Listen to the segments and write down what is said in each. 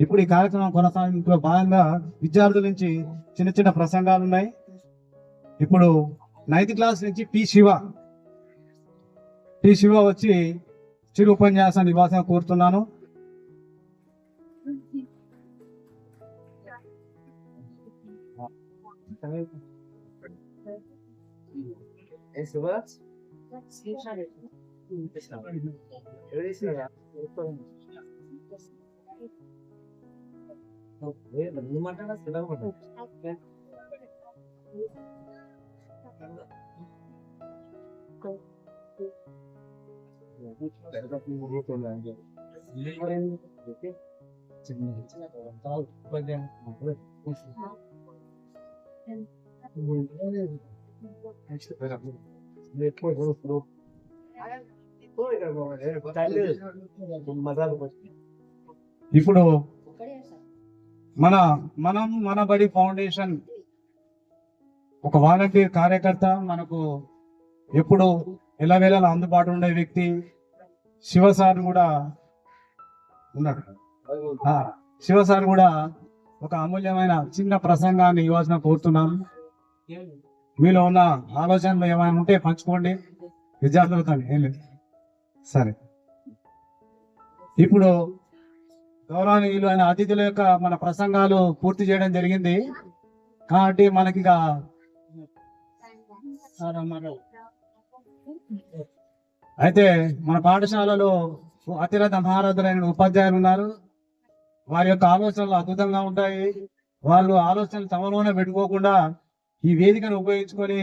ఇప్పుడు ఈ కార్యక్రమం కొనసాగింపులో భాగంగా విద్యార్థుల నుంచి చిన్న చిన్న ప్రసంగాలు ఉన్నాయి. ఇప్పుడు 9th క్లాస్ నుంచి పి శివ వచ్చి చిరు ఉపన్యాసం ఇవ్వాల్సిన కోరుతున్నాను. ఇప్పుడు మన బడి ఫౌండేషన్ ఒక వాలంటీర్ కార్యకర్త, మనకు ఎప్పుడు ఎల్లవేళలా అందుబాటు ఉండే వ్యక్తి శివ సార్ కూడా ఉన్నాడు. శివ సార్ కూడా ఒక అమూల్యమైన చిన్న ప్రసంగాన్ని ఇవ్వాల్సిన కోరుతున్నాను. మీలో ఉన్న ఆలోచనలు ఏమైనా ఉంటే పంచుకోండి విద్యార్థులతో. ఏం లేదు, సరే. ఇప్పుడు గౌరవనీయులు అయిన అతిథుల యొక్క మన ప్రసంగాలు పూర్తి చేయడం జరిగింది కాబట్టి మనకి అయితే మన పాఠశాలలో అతిరథ మహారథులైన ఉపాధ్యాయులు ఉన్నారు. వారి యొక్క ఆలోచనలు అద్భుతంగా ఉంటాయి. వాళ్ళు ఆలోచనలు తమలోనే పెట్టుకోకుండా ఈ వేదికను ఉపయోగించుకొని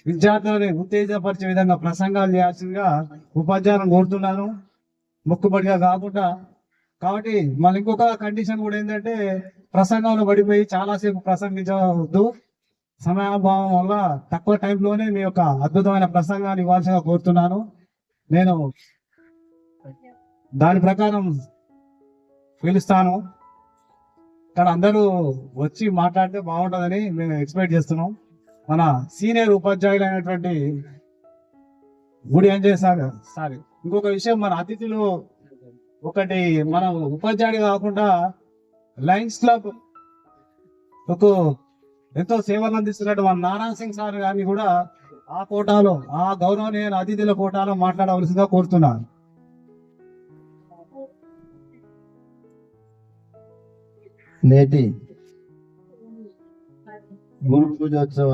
విద్యార్థులని ఉత్తేజపరిచే విధంగా ప్రసంగాలు చేయాల్సిందిగా ఉపాధ్యాయులను కోరుతున్నాను, మొక్కుబడిగా కాకుండా. కాబట్టి మళ్ళీ ఇంకొక కండిషన్ కూడా ఏంటంటే ప్రసంగంలో పడిపోయి చాలాసేపు ప్రసంగించవద్దు. సమయాభావం వల్ల తక్కువ టైంలోనే మీ యొక్క అద్భుతమైన ప్రసంగాన్ని ఇవ్వాల్సిందిగా కోరుతున్నాను. నేను దాని ప్రకారం పిలుస్తాను. ఇక్కడ అందరూ వచ్చి మాట్లాడితే బాగుంటుందని మేము ఎక్స్పెక్ట్ చేస్తున్నాం. మన సీనియర్ ఉపాధ్యాయులైనటువంటి గుడి అంజయ్ సార్ ఇంకొక విషయం, మన అతిథులు ఒకటి, మనం ఉపాధ్యాయుడు కాకుండా లయన్స్ క్లబ్ ఒక ఎంతో సేవలు అందిస్తున్నట్టు మన నారాయణ సింగ్ సార్ గారిని కూడా ఆ కోటాలో, ఆ గౌరవనీయ అతిథుల కోటాలో మాట్లాడవలసిందిగా కోరుతున్నాను. నేటి గురు పూజోత్సవ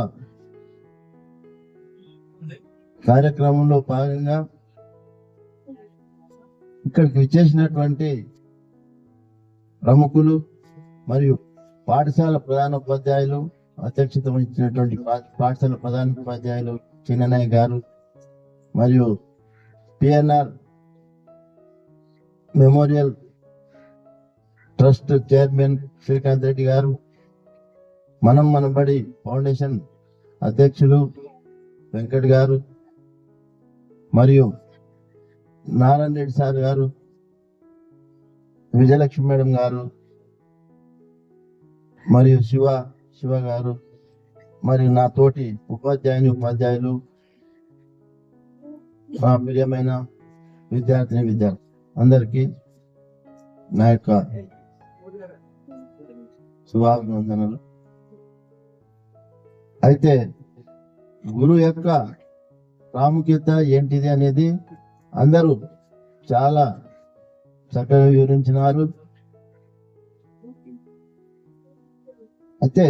కార్యక్రమంలో భాగంగా ఇక్కడికి విచ్చేసినటువంటి ప్రముఖులు మరియు పాఠశాల ప్రధానోపాధ్యాయులు, అధ్యక్షత వహించినటువంటి పాఠశాల ప్రధానోపాధ్యాయులు చిన్ననాయ్ గారు, మరియు PNR memorial trust chairman Srikanth Reddy గారు, మన బడి ఫౌండేషన్ అధ్యక్షులు వెంకట్ గారు, మరియు నారాయణ రెడ్డి సార్ గారు, విజయలక్ష్మి మేడం గారు, మరియు శివ గారు, మరియు నా తోటి ఉపాధ్యాయులు, మా ప్రియమైన విద్యార్థి అందరికీ నా యొక్క శుభాభినందనలు. అయితే గురువు యొక్క ప్రాముఖ్యత ఏంటిది అనేది అందరూ చాలా చక్కగా వివరించినారు. అయితే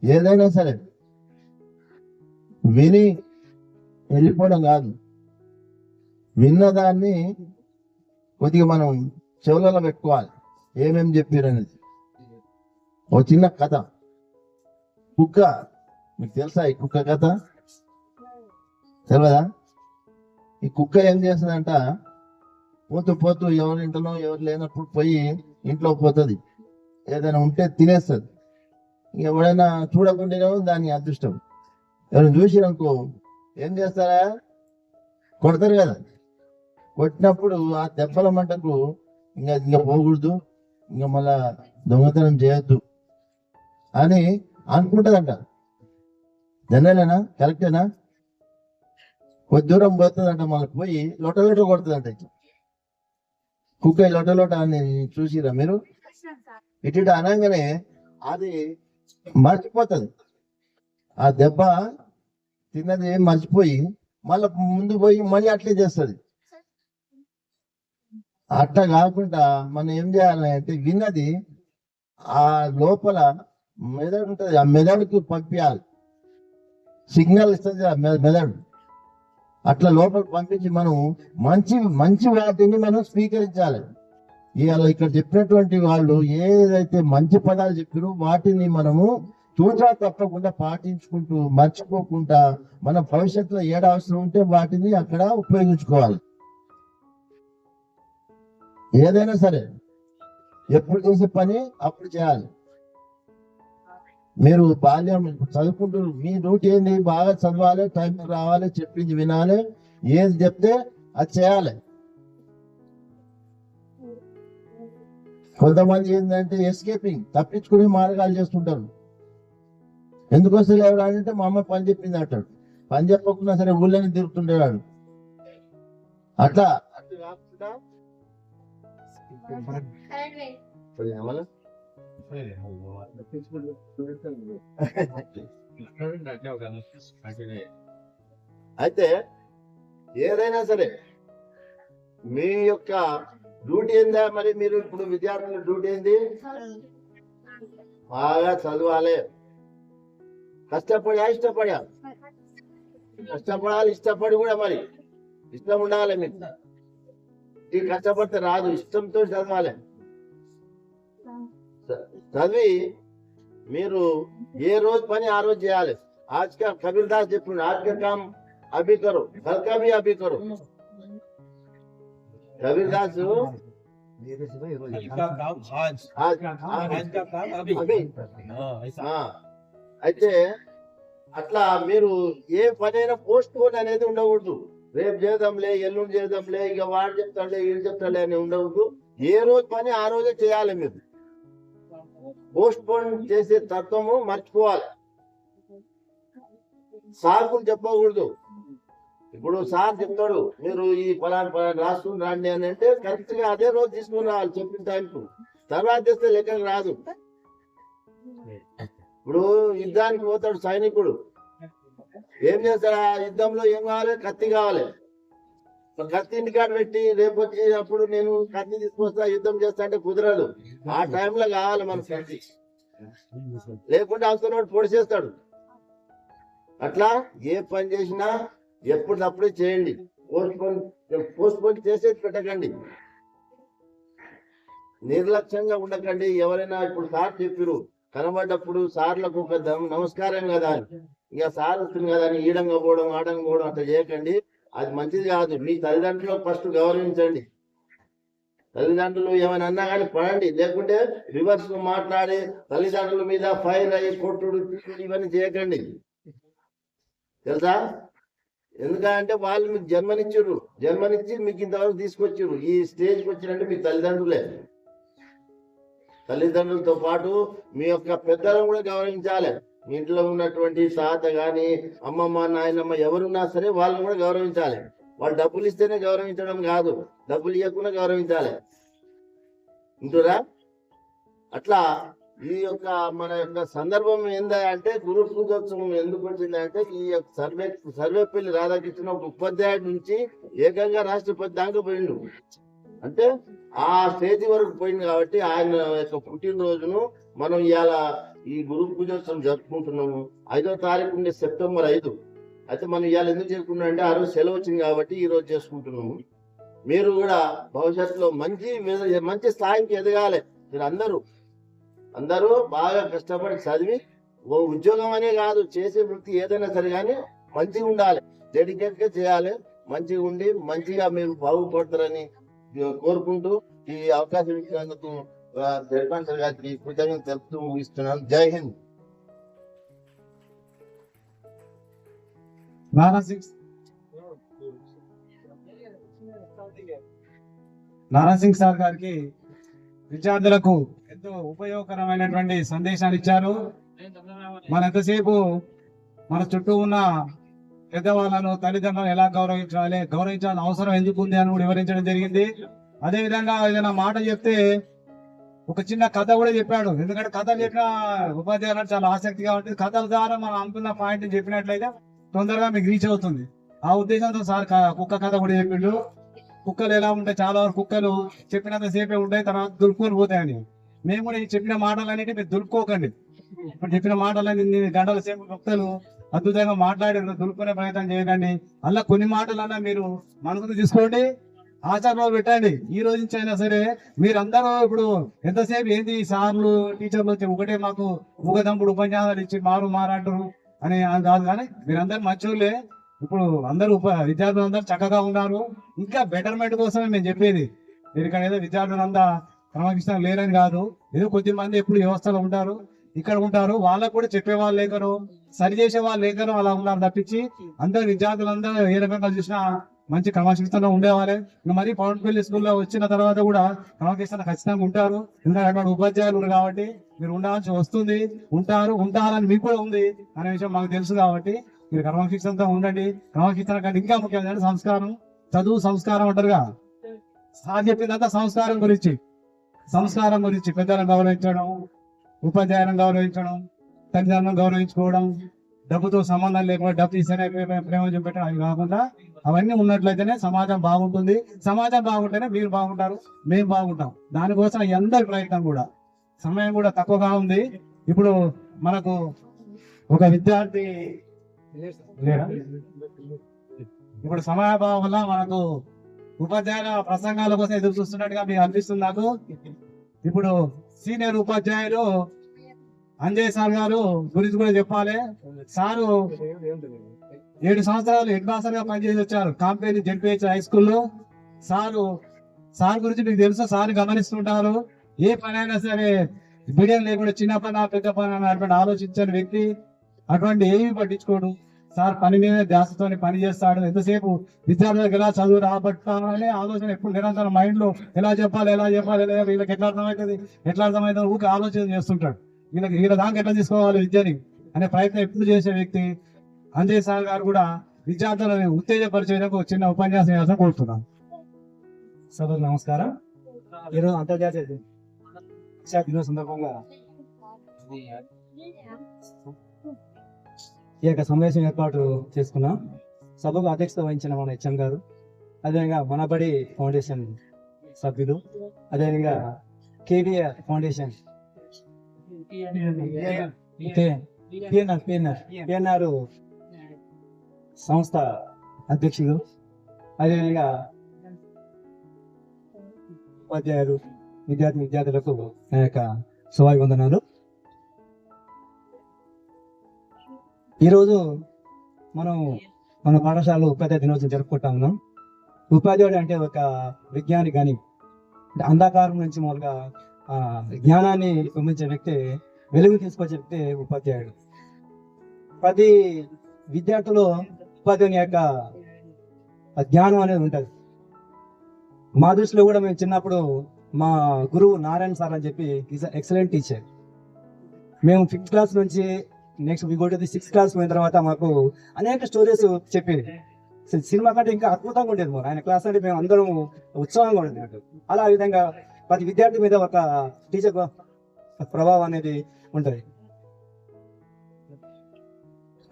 ఏదైనా సరే విని వెళ్ళిపోవడం కాదు, విన్నదాన్ని కొద్దిగా మనం చెవులలో పెట్టుకోవాలి. ఏమేమి చెప్పారు అనేది ఓ చిన్న కథ. కుక్క, మీకు తెలుసా ఈ కుక్క కథ? తెలియదా? ఈ కుక్క ఏం చేస్తుందంట, పోతూ ఎవరి ఇంట్లో ఎవరు లేనప్పుడు పోయి ఇంట్లో పోతుంది, ఏదైనా ఉంటే తినేస్తుంది. ఎవరైనా చూడకుండానే దాని అదృష్టం. ఎవరైనా చూసిరనుకో ఏం చేస్తారా, కొడతారు కదా. కొట్టినప్పుడు ఆ దెబ్బల మంటకు ఇంకా పోకూడదు, ఇంకా మళ్ళా దొంగతనం చేయొద్దు అని అనుకుంటుందంట. జనరేనా? కరెక్టేనా? కొద్ది దూరం పోతుందంట, మళ్ళీ పోయి లొట కొడుతుందంట. కుక్క లొట అని చూసిరా మీరు? ఇటు అనగానే అది మర్చిపోతుంది. ఆ దెబ్బ తిన్నది మర్చిపోయి మళ్ళీ ముందు పోయి మళ్ళీ అట్లే చేస్తుంది. అట్లా కాకుండా మనం ఏం చేయాలి అంటే విన్నది ఆ లోపల మెదడు ఉంటుంది, ఆ మెదడుకు పంపించాలి. సిగ్నల్ ఇస్తుంది ఆ మెదడు. అట్లా లోపలికి పంపించి మనం మంచి మంచి వాటిని మనం స్వీకరించాలి. ఇవాళ ఇక్కడ చెప్పినటువంటి వాళ్ళు ఏదైతే మంచి పదాలు చెప్పారో వాటిని మనము తూచా తప్పకుండా పాటించుకుంటూ మర్చిపోకుండా మన భవిష్యత్తులో ఏడ అవసరం ఉంటే వాటిని అక్కడ ఉపయోగించుకోవాలి. ఏదైనా సరే ఎప్పుడు చేసే పని అప్పుడు చేయాలి. మీరు బాల్యం చదువుకుంటారు, మీ డ్యూటీ ఏంది? బాగా చదవాలి, టైంకి రావాలి, చెప్పింది వినాలి, ఏది చెప్తే అది చేయాలి. కొంతమంది ఏంటంటే ఎస్కేపింగ్, తప్పించుకునే మార్గాలు చేస్తుంటారు. ఎందుకు వస్తే అంటే మా అమ్మ పని చెప్పింది అంటాడు. పని చెప్పకుండా సరే ఊళ్ళని తిరుగుతుంటాడు. అట్లా అట్లా కాకుండా అయితే ఏదైనా సరే మీ యొక్క డ్యూటీ ఏందా? మరి మీరు ఇప్పుడు విద్యార్థుల డ్యూటీ ఏంది? బాగా చదవాలి, కష్టపడా ఇష్టపడా కష్టపడాలి, ఇష్టపడి కూడా మరి ఇష్టం ఉండాలి మీకు. ఈ కష్టపడితే రాదు, ఇష్టంతో చదవాలి. చదివి మీరు ఏ రోజు పని ఆ రోజు చేయాలి. ఆజ్ కా కబీర్ దాస్ చెప్పిండు, ఆజ్ కా కామ్ అభి కరో, కల్ కా భీ అభి కరో. కబీర్ దాస్ అయితే అట్లా మీరు ఏ పనైనా పోస్ట్ పోన్ అనేది ఉండకూడదు. రేపు చేద్దాంలే, ఎల్లుండి చేద్దాంలే, ఇక వాడు చెప్తాడులే, వీళ్ళు చెప్తాడులే అని ఉండకూడదు. ఏ రోజు పని ఆ రోజే చేయాలి. మీరు పోస్ట్ పోన్ చేసే తత్వము మర్చిపోవాలి. సాకులు చెప్పకూడదు. ఇప్పుడు సార్ చెప్తాడు, మీరు ఈ ఫలానా రాసుకుని రాండి అని అంటే కరెక్ట్ గా అదే రోజు తీసుకుని రావాలి చెప్పిన టైంకు. తర్వాత చేస్తే లెక్కకు రాదు. ఇప్పుడు యుద్ధానికి పోతాడు సైనికుడు, ఏం చేస్తాడు? ఆ యుద్ధంలో ఏం కావాలి? కత్తి కావాలి. కత్తి ఇంటికాడ పెట్టి రేపు వచ్చేటప్పుడు నేను కత్తి తీసుకొస్తా యుద్ధం చేస్తా అంటే కుదరదు. ఆ టైంలో కావాలి మన కత్తి, లేకుంటే అవసరం పొడిచేస్తాడు. అట్లా ఏ పని చేసినా ఎప్పటికప్పుడే చేయండి. పోస్ట్ పోన్ చేసేది పెట్టకండి, నిర్లక్ష్యంగా ఉండకండి. ఎవరైనా ఇప్పుడు సార్ చెప్పిరు కనబడ్డప్పుడు సార్లకు ఒక నమస్కారం కదా అని, ఇక సార్ వస్తుంది కదా అని ఈడంగా పోవడం ఆడంగా పోవడం అట్లా చేయకండి. అది మంచిది కాదు. మీ తల్లిదండ్రులు ఫస్ట్ గౌరవించండి. తల్లిదండ్రులు ఏమైనా అన్నా కానీ పడండి, లేకుంటే రివర్స్ మాట్లాడి తల్లిదండ్రుల మీద ఫైర్ అయ్యి కొట్టుడు ఇవన్నీ చేయకండి. తెలుసా? ఎందుకంటే వాళ్ళు మీకు జన్మనిచ్చి మీకు ఇంతవరకు తీసుకొచ్చారు. ఈ స్టేజ్కి వచ్చినట్టు మీ తల్లిదండ్రులే. తల్లిదండ్రులతో పాటు మీ యొక్క పెద్దలను కూడా గౌరవించాలి. మీ ఇంట్లో ఉన్నటువంటి తాత గాని అమ్మమ్మ నాయనమ్మ ఎవరున్నా సరే వాళ్ళని కూడా గౌరవించాలి. వాళ్ళు డబ్బులు ఇస్తేనే గౌరవించడం కాదు, డబ్బులు ఇవ్వకుండా గౌరవించాలి. ఇంటురా? అట్లా ఈ యొక్క మన యొక్క సందర్భం ఏందా అంటే గురు పూజోత్సవం ఎందుకు వచ్చిందంటే ఈ యొక్క సర్వేపల్లి రాధాకృష్ణ ఒక ఉపాధ్యాయుడి నుంచి ఏకంగా రాష్ట్రపతి దాకా పోయిండు. అంటే ఆ స్టేజ్ వరకు పోయింది. కాబట్టి ఆయన యొక్క పుట్టినరోజును మనం ఇవాళ ఈ గురు పూజోత్సవం జరుపుకుంటున్నాము. 5వ తారీఖు ఉండే సెప్టెంబర్ 5. అయితే మనం ఇవాళ ఎందుకు చేసుకున్నాం అంటే ఆ రోజు సెలవు వచ్చింది కాబట్టి ఈ రోజు చేసుకుంటున్నాము. మీరు కూడా భవిష్యత్తులో మంచి స్థాయికి ఎదగాలి. మీరు అందరూ బాగా కష్టపడి చదివి ఓ ఉద్యోగం అనే కాదు, చేసే వృత్తి ఏదైనా సరే కానీ మంచిగా ఉండాలి, డెడికేట్ గా చేయాలి. మంచిగా ఉండి మంచిగా మీరు బాగుపడతారని కోరుకుంటూ ఈ అవకాశం ఇచ్చినందుకు సర్పంచ్ గారికి కృతజ్ఞత తెలుపుతూ ముగిస్తున్నాను. జై హింద్. నారాసింగ్ సార్ గారికి విద్యార్థులకు ఎంతో ఉపయోగకరమైనటువంటి సందేశాలు ఇచ్చారు. మన ఎంతసేపు మన చుట్టూ ఉన్న పెద్దవాళ్ళను తల్లిదండ్రులను ఎలా గౌరవించాల్సిన అవసరం ఎందుకు ఉంది అని కూడా వివరించడం జరిగింది. అదే విధంగా ఏదైనా మాట చెప్తే ఒక చిన్న కథ కూడా చెప్పాడు. ఎందుకంటే కథలు చెప్పిన ఉపాధ్యాయులు చాలా ఆసక్తిగా ఉంటుంది. కథల ద్వారా మనం అనుకున్న పాయింట్ చెప్పినట్లయితే తొందరగా మీకు రీచ్ అవుతుంది. ఆ ఉద్దేశంతో సార్ కుక్క కథ కూడా చెప్పిండు. కుక్కలు ఎలా ఉంటాయి, చాలా వరకు కుక్కలు చెప్పినంత సేపే ఉంటాయి, తర్వాత దులుపుకొని పోతాయని. మేము కూడా ఈ చెప్పిన మాటలన్నిటి మీరు దులుపుకోకండి. ఇప్పుడు చెప్పిన మాటలన్నీ గంటల సేపు కుక్కలు అద్భుతంగా మాట్లాడి దులుపుకునే ప్రయత్నం చేయకండి. అలా కొన్ని మాటలన్నా మీరు మనసుకు తీసుకోండి, ఆచరణలో పెట్టండి. ఈ రోజు నుంచి అయినా సరే మీరందరూ ఇప్పుడు ఎంతసేపు ఏంది సార్లు టీచర్లు వచ్చి ఒకటే మాకు ఊగదంపుడు ఉపన్యాసాలు ఇచ్చి మారంటారు అని కాదు, కానీ మీరందరూ మంచోళ్ళే. ఇప్పుడు అందరూ విద్యార్థులు అందరూ చక్కగా ఉన్నారు. ఇంకా బెటర్మెంట్ కోసమే మేము చెప్పేది. మీరు ఇక్కడ ఏదో విద్యార్థులంతా క్రమశిక్షణ లేరని కాదు, ఏదో కొద్ది మంది ఎప్పుడు వ్యవస్థలో ఉంటారు, ఇక్కడ ఉంటారు. వాళ్ళకు కూడా చెప్పే వాళ్ళు లేకరు, సరి చేసే వాళ్ళు లేకరు, అలా ఉన్నారు తప్పించి అందరు విద్యార్థులందరూ ఏ రకంగా చూసినా మంచి క్రమశిక్షణలో ఉండేవారే. ఇంకా మరి పవన్పల్లి స్కూల్లో వచ్చిన తర్వాత కూడా క్రమశిక్షణ ఖచ్చితంగా ఉంటారు. ఎందుకంటే అటువంటి ఉపాధ్యాయులు ఉన్నారు కాబట్టి మీరు ఉండాల్సి వస్తుంది, ఉంటారని మీకు కూడా ఉంది అనే విషయం మాకు తెలుసు. కాబట్టి మీరు క్రమశిక్షణతో ఉండండి. క్రమశిక్షణ కంటే ఇంకా ముఖ్యమైన సంస్కారం, చదువు సంస్కారం అంటారుగా. సార్ చెప్పిందంతా సంస్కారం గురించి పెద్దలను గౌరవించడం, ఉపాధ్యాయులను గౌరవించడం, తల్లిదండ్రులను గౌరవించుకోవడం, డబ్బుతో సంబంధం లేకుండా డబ్బు తీసేనే ప్రేమ చూపెట్టడం, అవి కాకుండా అవన్నీ ఉన్నట్లయితేనే సమాజం బాగుంటుంది. సమాజం బాగుంటేనే మీరు బాగుంటారు, మేము బాగుంటాం. దానికోసం అందరి ప్రయత్నం కూడా. సమయం కూడా తక్కువగా ఉంది. ఇప్పుడు మనకు ఒక విద్యార్థి లేరా? ఇప్పుడు సమయాభావం వల్ల మనకు ఉపాధ్యాయుల ప్రసంగాల కోసం ఎదురు చూస్తున్నట్టుగా మీకు అనిపిస్తుంది నాకు. ఇప్పుడు సీనియర్ ఉపాధ్యాయులు అంజయ్ సార్ గారు గురించి కూడా చెప్పాలి. సారు 7 సంవత్సరాలు హెడ్ మాస్టర్ గా పనిచేసి వచ్చారు కాంపేని జెడ్పీహెచ్ హై స్కూల్లో. సార్ గురించి మీకు తెలుసు, సార్ గమనిస్తుంటారు. ఏ పని అయినా సరే బిడియం లేకుండా చిన్న పని పెద్ద పని అన్నటువంటి ఆలోచించని వ్యక్తి. అటువంటి ఏమి పట్టించుకోడు సార్. పని మీద ధ్యాసతో పని చేస్తాడు. ఎంతసేపు విద్యార్థులకు ఎలా చదువు రాబట్టాలనే ఆలోచన ఎప్పుడు నిరంతరం మైండ్ లో ఎలా చెప్పాలి వీళ్ళకి ఎట్లా అర్థమవుతుంది ఊరికి ఆలోచన చేస్తుంటాడు. వీళ్ళ దాకా ఎట్లా తీసుకోవాలి విద్యని అనే ప్రయత్నం ఎప్పుడు చేసే వ్యక్తి. అంజయ్ సార్ గారు కూడా విద్యార్థులను ఉత్తేజపరిచేందుకు చిన్న ఉపన్యాసం చేయాలని కోరుతున్నాను. సభకు నమస్కారం. ఈరోజు అంతర్జాతీయ శిక్షా దినోత్సవం సందర్భంగా ఈ యొక్క సమావేశం ఏర్పాటు చేసుకున్నాం. సభకు అధ్యక్షత వహించిన మన హెచ్ఎం గారు, అదేవిధంగా మనబడి ఫౌండేషన్ సభ్యులు, అదేవిధంగా కేబిఆర్ ఫౌండేషన్ పిఎన్ఆర్ సంస్థ అధ్యక్షులు, అదేవిధంగా ఉపాధ్యాయులు, విద్యార్థులకు నా యొక్క శుభాభివందనాలు. ఈరోజు మనం మన పాఠశాలలో ఉపాధ్యాయ దినోత్సవం జరుపుకుంటా ఉన్నాం. ఉపాధ్యాయుడు అంటే ఒక విజ్ఞాని కానీ అంధకారం నుంచి మొదలుగా జ్ఞానాన్ని పంపించే వ్యక్తి, వెలుగు తీసుకొచ్చే వ్యక్తి ఉపాధ్యాయుడు. ప్రతి విద్యార్థులు ఉపాధ్యాయుని యొక్క జ్ఞానం అనేది ఉంటుంది. మా దృష్టిలో కూడా మేము చిన్నప్పుడు మా గురువు నారాయణ సార్ అని చెప్పి ఈజ్ ఎక్సలెంట్ టీచర్. మేము 5th క్లాస్ నుంచి next we go to the 6th class పోయిన తర్వాత మాకు అనేక స్టోరీస్ చెప్పేది. సినిమా కంటే ఇంకా అద్భుతంగా ఉండేది మరి ఆయన క్లాస్ అంటే మేము అందరం ఉత్సాహంగా ఉండేది. అలా ఆ విధంగా ప్రతి విద్యార్థి మీద ఒక టీచర్ ప్రభావం అనేది ఉంటుంది.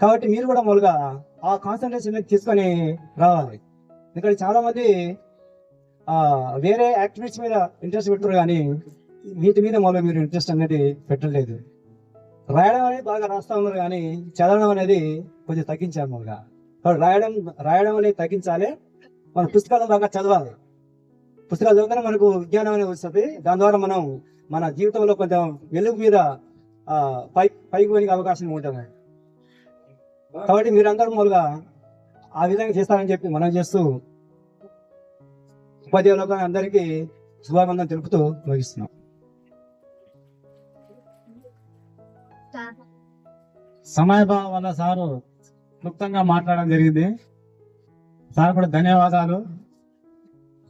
కాబట్టి మీరు కూడా మొదలుగా ఆ కాన్సన్ట్రేషన్ తీసుకొని రావాలి. ఎందుకంటే చాలా మంది వేరే యాక్టివిటీస్ మీద ఇంట్రెస్ట్ పెట్టరు, కానీ వీటి మీద మొదలు మీరు ఇంట్రెస్ట్ అనేది పెట్టలేదు. రాయడం అనేది బాగా రాస్తా ఉన్నారు, కానీ చదవడం అనేది కొంచెం తగ్గించాలి. మొదలుగా రాయడం అనేది తగ్గించాలి. మన పుస్తకాలు బాగా చదవాలి. పుస్తకాలు చదివితేనే మనకు విజ్ఞానం అనేది వస్తుంది. దాని ద్వారా మనం మన జీవితంలో కొంచెం వెలుగు మీద పైకి పోయే అవకాశం ఉంటుంది. కాబట్టి మీరందరూ మొదలుగా ఆ విధంగా చేస్తారని చెప్పి మనం చేస్తూ ఉపాధ్యాయులకు అందరికీ శుభాకాంక్షలు తెలుపుతూ ముగిస్తున్నాం. సమయభావం వల్ల సారు క్లుప్తంగా మాట్లాడడం జరిగింది. సార్ కూడా ధన్యవాదాలు.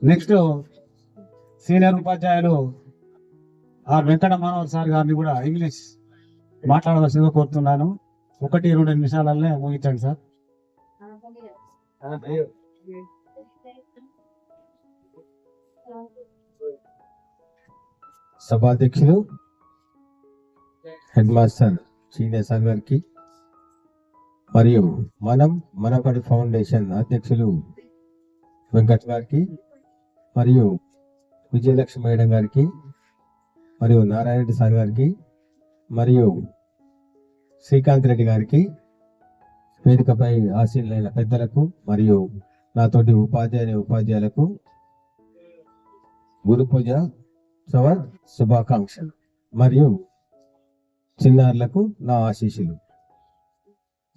నెక్స్ట్ సీనియర్ ఉపాధ్యాయులు ఆర్ వెంకట మనోహర్ సార్ గారిని కూడా ఇంగ్లీష్ మాట్లాడవలసిందిగా కోరుతున్నాను. 1-2 నిమిషాలనే ముగించండి సార్. సభాధ్యక్షులు హెడ్ మాస్టర్ సీనియర్ సార్ గారికి మరియు మనపడి ఫౌండేషన్ అధ్యక్షులు వెంకట్ గారికి మరియు విజయలక్ష్మి మేడం గారికి మరియు నారాయణ రెడ్డి సార్ గారికి మరియు శ్రీకాంత్ రెడ్డి గారికి, వేదికపై ఆశీనులైన పెద్దలకు మరియు నాతోటి ఉపాధ్యాయులకు గురు పూజ శుభాకాంక్షలు మరియు చిన్నారులకు నా ఆశీస్సులు.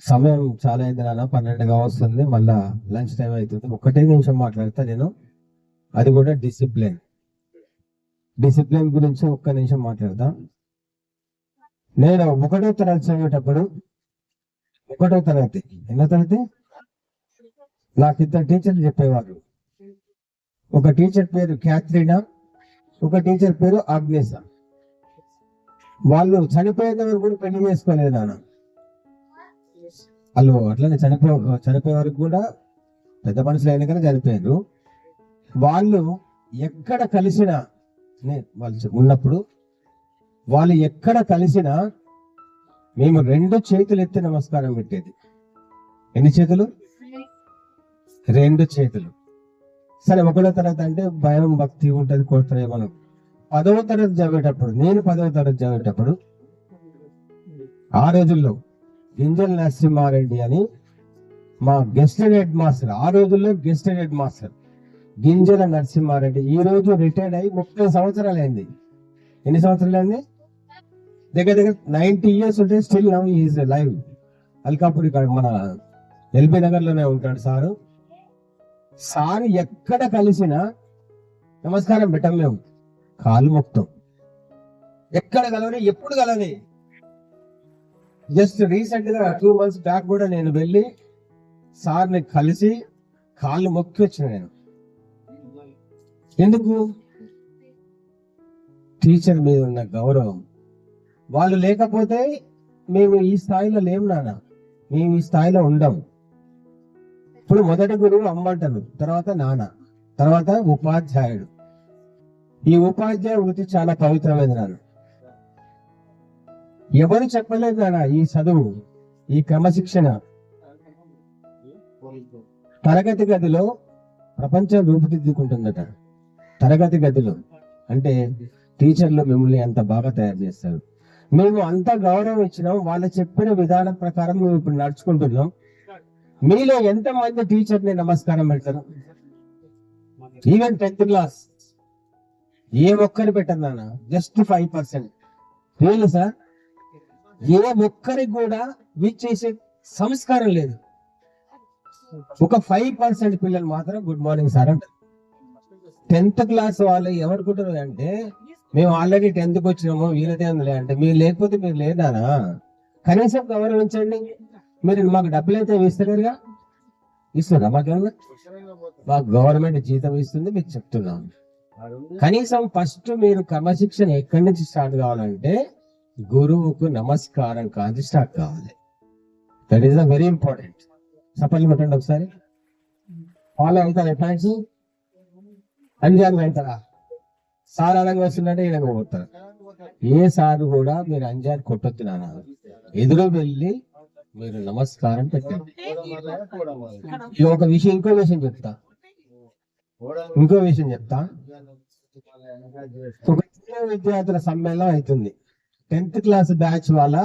సమయం చాలా అయింది నాన్న, 12గా వస్తుంది, మళ్ళా లంచ్ టైం అవుతుంది. 1 నిమిషం మాట్లాడతా నేను, అది కూడా డిసిప్లిన్ గురించి 1 నిమిషం మాట్లాడతా. నేను 1వ తరగతి చదివేటప్పుడు, 1వ తరగతి ఎన్నో తరగతి, నాకు 2 టీచర్లు చెప్పేవారు. ఒక టీచర్ పేరు క్యాథరీనా, ఒక టీచర్ పేరు ఆగ్నేసా. వాళ్ళు చనిపోయేవారు కూడా పెళ్లి చేసుకోలేదు నాన్న. వాళ్ళు అట్లనే చనిపోయే వరకు కూడా పెద్ద మనుషులు అయినా కానీ చనిపోయారు. వాళ్ళు ఎక్కడ కలిసినా, వాళ్ళు ఉన్నప్పుడు వాళ్ళు ఎక్కడ కలిసినా మేము 2 చేతులు ఎత్తి నమస్కారం పెట్టేది. ఎన్ని చేతులు? 2 చేతులు. సరే 1వ తరగతి అంటే భయం భక్తి ఉంటుంది, కొడతారే మనం. 10వ తరగతి చదివేటప్పుడు, నేను 10వ తరగతి చదివేటప్పుడు ఆ రోజుల్లో గింజల నరసింహారెడ్డి అని మా గెస్టెడ్ హెడ్ మాస్టర్, ఆ రోజుల్లో గెస్టెడ్ హెడ్ మాస్టర్ గింజల నరసింహారెడ్డి ఈ రోజు రిటైర్డ్ అయ్యి 30 సంవత్సరాలు అయింది. ఎన్ని సంవత్సరాలు అయింది? దగ్గర 90 years ఉంటే still now is live. Alkapur ఇక్కడ మన ఎల్బీ నగర్ లోనే ఉంటాడు సారు. సారు ఎక్కడ కలిసినా నమస్కారం పెట్టం, మేము కాలు మొక్తాం. ఎక్కడ కలవని, ఎప్పుడు కలవని. జస్ట్ రీసెంట్ గా 2 months బ్యాక్ కూడా నేను వెళ్ళి సార్ని కలిసి కాళ్ళు మొక్కి వచ్చిన. నేను ఎందుకు? టీచర్ మీద ఉన్న గౌరవం. వాళ్ళు లేకపోతే మేము ఈ స్థాయిలో లేము నాన్న, మేము ఈ స్థాయిలో ఉండం. ఇప్పుడు మొదటి గురువు అమ్మ అంటారు, తర్వాత నాన్న, తర్వాత ఉపాధ్యాయుడు. ఈ ఉపాధ్యాయ వృత్తి చాలా పవిత్రమైనది నాన్న. ఎవరు చెప్పలేదు నాన్న ఈ చదువు, ఈ క్రమశిక్షణ. తరగతి గదిలో ప్రపంచం రూపుదిద్దుకుంటుందట. తరగతి గదిలో అంటే టీచర్లు మిమ్మల్ని అంత బాగా తయారు చేస్తారు. మేము అంత గౌరవం ఇచ్చినాం, వాళ్ళు చెప్పిన విధానం ప్రకారం మేము ఇప్పుడు నడుచుకుంటున్నాం. మీలో ఎంతమంది టీచర్ని నమస్కారం పెడతారు? ఈవెన్ 10th క్లాస్ ఏ ఒక్కరు పెట్టరు నాన్న, జస్ట్ 5%. లేదు సార్, ఏ ఒక్కరికి కూడా చేసే సంస్కారం లేదు. ఒక 5% పిల్లలు మాత్రం గుడ్ మార్నింగ్ సార్ అంటారు. 10th క్లాస్ వాళ్ళు ఎవరుకుంటారు అంటే, మేము ఆల్రెడీ 10th వచ్చినాము, వీళ్ళదే ఉందిలే అంటే, మీరు లేకపోతే మీరు లేదానా? కనీసం గౌరవించండి. మీరు మాకు డబ్బులు అయితే ఇస్తలేరుగా, ఇస్తుందా మాకు గవర్నమెంట్ జీతం ఇస్తుంది, మీకు చెప్తున్నాం. కనీసం ఫస్ట్ మీరు క్రమశిక్షణ ఎక్కడి నుంచి స్టార్ట్ కావాలంటే గురువుకు నమస్కారం కాదు స్టార్ట్ కావాలి. That is very important. సపర్లు పెట్టండి ఒకసారి. ఫాలో అవుతారు ఎట్లా నుంచి అంజాన్ వెళ్తారా? సార్ అలంగా వస్తుందంటే ఇలాగ పోతారు. ఏ సారు కూడా మీరు అంజాన్ కొట్టొద్దు నాన్న, ఎదురు వెళ్ళి మీరు నమస్కారం పెట్టండి. ఒక విషయం, ఇంకో విషయం చెప్తా. ఒక పూర్వ విద్యార్థుల సమ్మేళనం అవుతుంది. 10th క్లాస్ బ్యాచ్ వాళ్ళ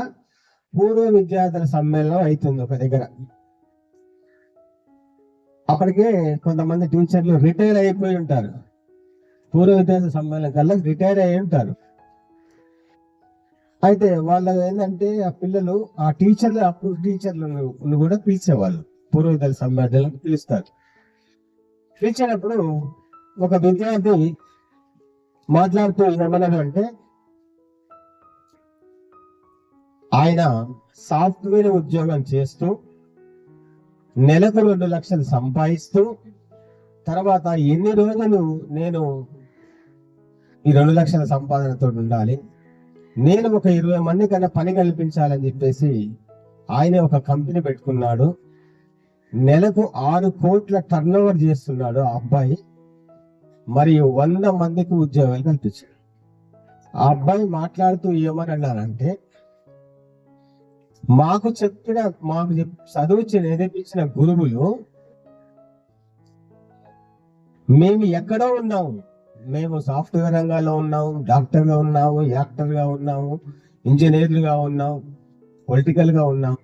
పూర్వ విద్యార్థుల సమ్మేళనం అవుతుంది ఒక దగ్గర. అప్పటికే కొంతమంది టీచర్లు రిటైర్ అయిపోయి ఉంటారు. పూర్వ విద్యార్థుల సమ్మేళనం కల్లా రిటైర్ అయి ఉంటారు. అయితే వాళ్ళు ఏంటంటే ఆ పిల్లలు ఆ టీచర్లు, అప్పుడు టీచర్లను కూడా పిలిచేవాళ్ళు, పూర్వ విద్యార్థుల సమ్మేళనాలకు పిలుస్తారు. పిలిచినప్పుడు ఒక విద్యార్థి మాట్లాడుతూ ఏమన్నాడు అంటే, ఆయన సాఫ్ట్వేర్ ఉద్యోగం చేస్తూ నెలకు 2 లక్షలు సంపాదిస్తూ, తర్వాత ఎన్ని రోజులు నేను ఈ 2 లక్షల సంపాదనతో ఉండాలి, నేను ఒక 20 మంది కన్నా పని కల్పించాలని చెప్పేసి ఆయన ఒక కంపెనీ పెట్టుకున్నాడు. నెలకు 6 కోట్ల టర్నోవర్ చేస్తున్నాడు ఆ అబ్బాయి. మరియు 100 మందికి ఉద్యోగాలు కల్పించాడు. ఆ అబ్బాయి మాట్లాడుతూ ఏమని అన్నారంటే, మాకు చదువు నేర్పించిన గురువులు మేము ఎక్కడో ఉన్నాము, మేము సాఫ్ట్వేర్ రంగాల్లో ఉన్నాము, డాక్టర్గా ఉన్నాము, యాక్టర్గా ఉన్నాము, ఇంజనీర్లుగా ఉన్నాము, పొలిటికల్ గా ఉన్నాము,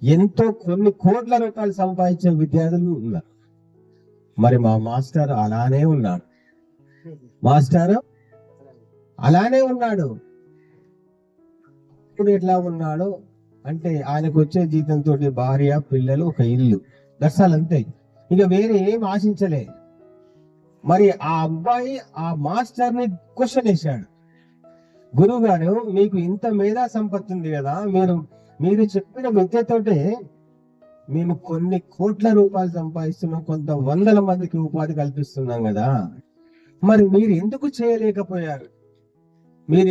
ఎంతో కొన్ని కోట్ల రూపాయలు సంపాదించే విద్యార్థులు ఉన్నారు. మరి మా మాస్టర్ అలానే ఉన్నాడు. మాస్టర్ అలానే ఉన్నాడు. ఇప్పుడు ఎట్లా ఉన్నాడు అంటే ఆయనకు వచ్చే జీతంతో భార్య, పిల్లలు, ఒక ఇల్లు, దర్శాలు అంతే, ఇక వేరే ఏం ఆశించలే. మరి ఆ అబ్బాయి ఆ మాస్టర్ ని క్వశ్చన్ వేశాడు, గురువు గారు మీకు ఇంత మేధా సంపత్తి ఉంది కదా, మీరు చెప్పిన విద్యతోటే మేము కొన్ని కోట్ల రూపాయలు సంపాదిస్తున్నాం, కొంత వందల మందికి ఉపాధి కల్పిస్తున్నాం కదా, మరి మీరు ఎందుకు చేయలేకపోయారు, మీరు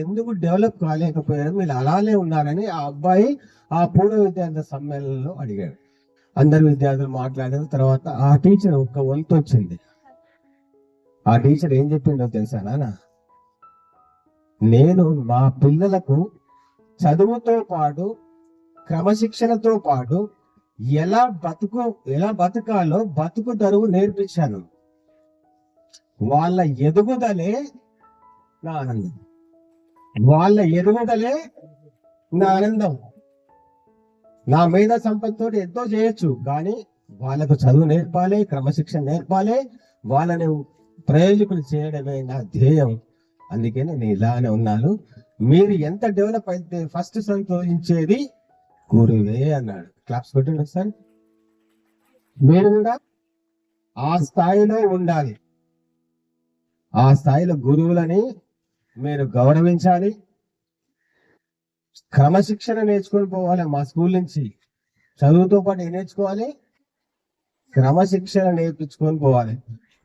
ఎందుకు డెవలప్ కాలేకపోయారు, మీరు అలానే ఉన్నారని ఆ అబ్బాయి ఆ పూర్వ విద్యార్థి సమ్మేళనంలో అడిగాడు. అందరు విద్యార్థులు మాట్లాడిన తర్వాత ఆ టీచర్ ఒక్క వంతు వచ్చింది. ఆ టీచర్ ఏం చెప్పిండో తెలుసా నాన్న, నేను మా పిల్లలకు చదువుతో పాటు క్రమశిక్షణతో పాటు ఎలా బతకాలో బతుకు తరువు నేర్పించాను. వాళ్ళ ఎదుగుదలే నా ఆనందం, నా మీద సంపత్తితో ఎంతో చేయొచ్చు, కానీ వాళ్ళకు చదువు నేర్పాలి, క్రమశిక్షణ నేర్పాలి, వాళ్ళని ప్రయోజకులు చేయడమే నా ధ్యేయం. అందుకే నేను ఇలానే ఉన్నాను. మీరు ఎంత డెవలప్ అయితే ఫస్ట్ సంతోషించేది గురువే అన్నాడు. క్లాప్స్ కొట్టండి సార్. మీరు కూడా ఆ స్థాయిలో ఉండాలి. ఆ స్థాయిలో గురువులని మీరు గౌరవించాలి, క్రమశిక్షణ నేర్చుకొని పోవాలి. మా స్కూల్ నుంచి చదువుతో పాటు ఏం నేర్చుకోవాలి, క్రమశిక్షణ నేర్పించుకొని పోవాలి.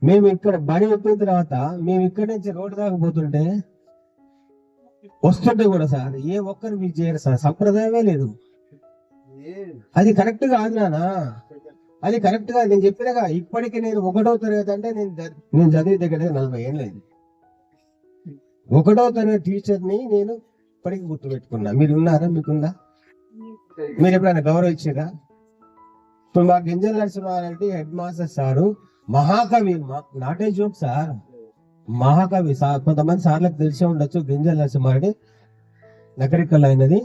మేము ఇక్కడ బడి వచ్చిన తర్వాత మేము ఇక్కడి నుంచి రోడ్డు దాకా పోతుంటే వస్తుంటే కూడా సార్ ఏ ఒక్కరు మీకు చేయరు సార్, సంప్రదాయమే లేదు. అది కరెక్ట్ కాదు నానా, అది కరెక్ట్ గా నేను చెప్పినగా. ఇప్పటికి నేను 1వ తరగతి అంటే నేను చదివే దగ్గర 40 ఏళ్ళు అయింది. 1వ తరగతి టీచర్ని నేను ఇప్పటికి గుర్తుపెట్టుకున్నా. మీరు ఉన్నారా, మీకుందా? మీరు ఎప్పుడైనా గౌరవించారా? ఇప్పుడు మా గింజల నరసింహారెడ్డి హెడ్ మాస్టర్ సారు మహాకవి, నాటే జోక్ సార్, మహాకవి సార్. కొంతమంది సార్లకు తెలిసే ఉండొచ్చు, గింజల నరసింహారెడ్డి నగరికల్ అయినది.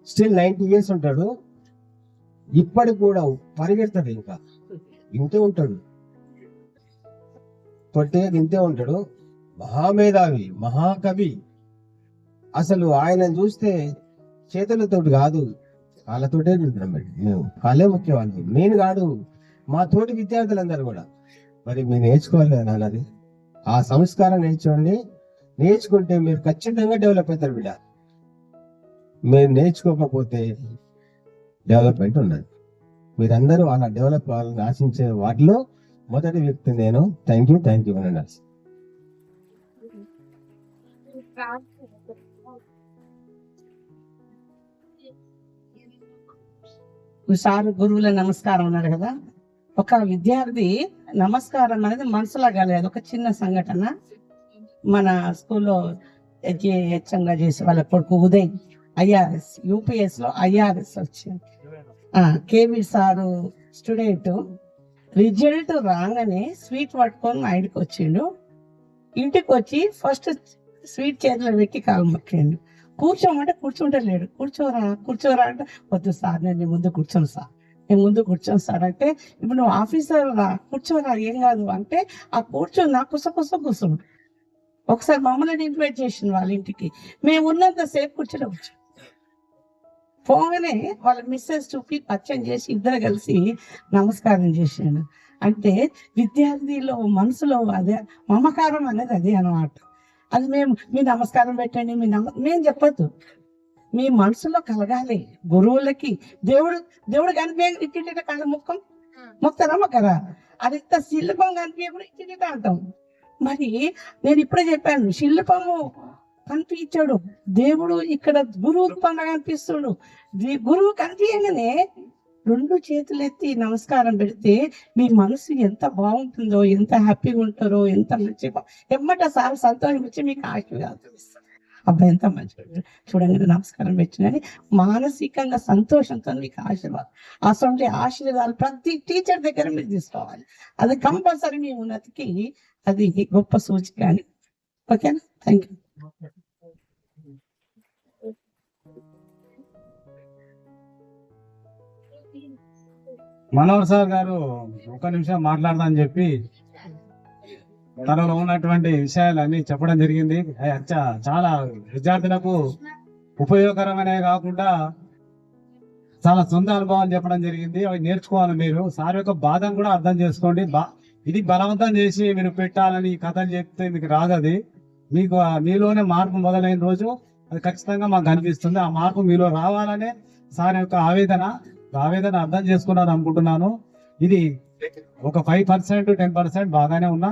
స్టిల్ 90 years ఉంటాడు, ఇప్పటికి కూడా పరిగెడతాడు, ఇంకా ఇంతే ఉంటాడు, పొట్టిగా ఇంతే ఉంటాడు. మహామేధావి, మహాకవి. అసలు ఆయన చూస్తే చేతులతో కాదు, కాళ్ళతోటే మేము కాళ్ళే ముఖ్య వాళ్ళు, నేను కాదు, మా తోటి విద్యార్థులందరూ కూడా. మరి మీరు నేర్చుకోవాలి కదా నాన్నది. ఆ సంస్కారం నేర్చుకుంటే మీరు ఖచ్చితంగా డెవలప్ అవుతారు బిడ్డ. మీరు నేర్చుకోకపోతే డెవలప్మెంట్ ఉండదు. మీరందరూ అలా డెవలప్ కావాలని ఆశించే వాటిలో మొదటి వ్యక్తి నేను. థ్యాంక్ యూ అనండి. సార్ గురువుల నమస్కారం అన్నారు కదా, ఒక విద్యార్థి నమస్కారం అనేది మనసులా కాలేదు. ఒక చిన్న సంఘటన, మన స్కూల్లో హెచ్ఎంగా చేసే వాళ్ళ కొడుకు ఉదయ్ IRS UPS లో IRS వచ్చింది. కేవీ సారు స్టూడెంట్ రిజల్ట్ రాగానే స్వీట్ పట్టుకొని మా ఇంటికి వచ్చిండు. ఇంటికి వచ్చి ఫస్ట్ స్వీట్ చేతిలో పెట్టి కాలు మొక్కిండు. కూర్చోమంటే కూర్చుంటలేడు. కూర్చోరా అంటే వద్దు సార్, నేను ముందు కూర్చోను సార్ అంటే, ఇప్పుడు నువ్వు ఆఫీసర్ రా, కూర్చోరా, ఏం కాదు అంటే ఆ కూర్చొని నా కూర్చోండు. ఒకసారి మమ్మల్ని ఇన్వైట్ చేసిన వాళ్ళ ఇంటికి, మేము ఉన్నంత సేపు కూర్చొని పోగానే వాళ్ళ మిస్సెస్ చూపి పరిచయం చేసి ఇద్దరు కలిసి నమస్కారం చేసాడు. అంటే విద్యార్థిలో మనసులో అదే మమకారం అనేది అదే అన్నమాట. అది మీ నమస్కారం పెట్టండి, మేము చెప్పద్దు, మీ మనసులో కలగాలి. గురువులకి దేవుడు కనిపించ ఇచ్చేట కాదు, మొక్కరా మొక్కరా, అది ఇంత శిల్పం కనిపించకుండా ఇచ్చేట అంటాం. మరి నేను ఇప్పుడే చెప్పాను, శిల్పము కనిపించాడు, దేవుడు ఇక్కడ గురువు రూపంగా కనిపిస్తుడు. గురువు కనిపించగానే రెండు చేతులు ఎత్తి నమస్కారం పెడితే మీ మనసు ఎంత బాగుంటుందో, ఎంత హ్యాపీగా ఉంటారో, ఎంత మంచిగా ఎమ్మట సార్ సంతోషం వచ్చి మీకు ఆశీర్వాదం ఇస్తారు. అబ్బాయి ఎంత మంచిగా చూడండి నమస్కారం పెట్టినని మానసికంగా సంతోషంతో మీకు ఆశీర్వాదం. అసలు ఆశీర్వాదాలు ప్రతి టీచర్ దగ్గర మీరు తీసుకోవాలి. అది కంపల్సరీ మీ ఉన్నతికి అది గొప్ప సూచిక అని. ఓకేనా? Thank you. మనోహర్ సార్ గారు ఒక నిమిషం మాట్లాడదామని చెప్పి తనలో ఉన్నటువంటి విషయాలన్నీ చెప్పడం జరిగింది. చాలా విద్యార్థులకు ఉపయోగకరమైనవి కాకుండా చాలా సొంత అనుభవాలు చెప్పడం జరిగింది. అవి నేర్చుకోవాలి. మీరు సార్ యొక్క బాధను కూడా అర్థం చేసుకోండి. ఇది బలవంతం చేసి మీరు పెట్టాలని కథలు చెప్తే మీకు రాదు. అది మీకు మీలోనే మార్పు మొదలైన రోజు అది ఖచ్చితంగా మాకు కనిపిస్తుంది. ఆ మార్పు మీలో రావాలనే సార్ యొక్క ఆవేదన అర్థం చేసుకున్నాను అనుకుంటున్నాను. ఇది ఒక 5% 10% బాగానే ఉన్నా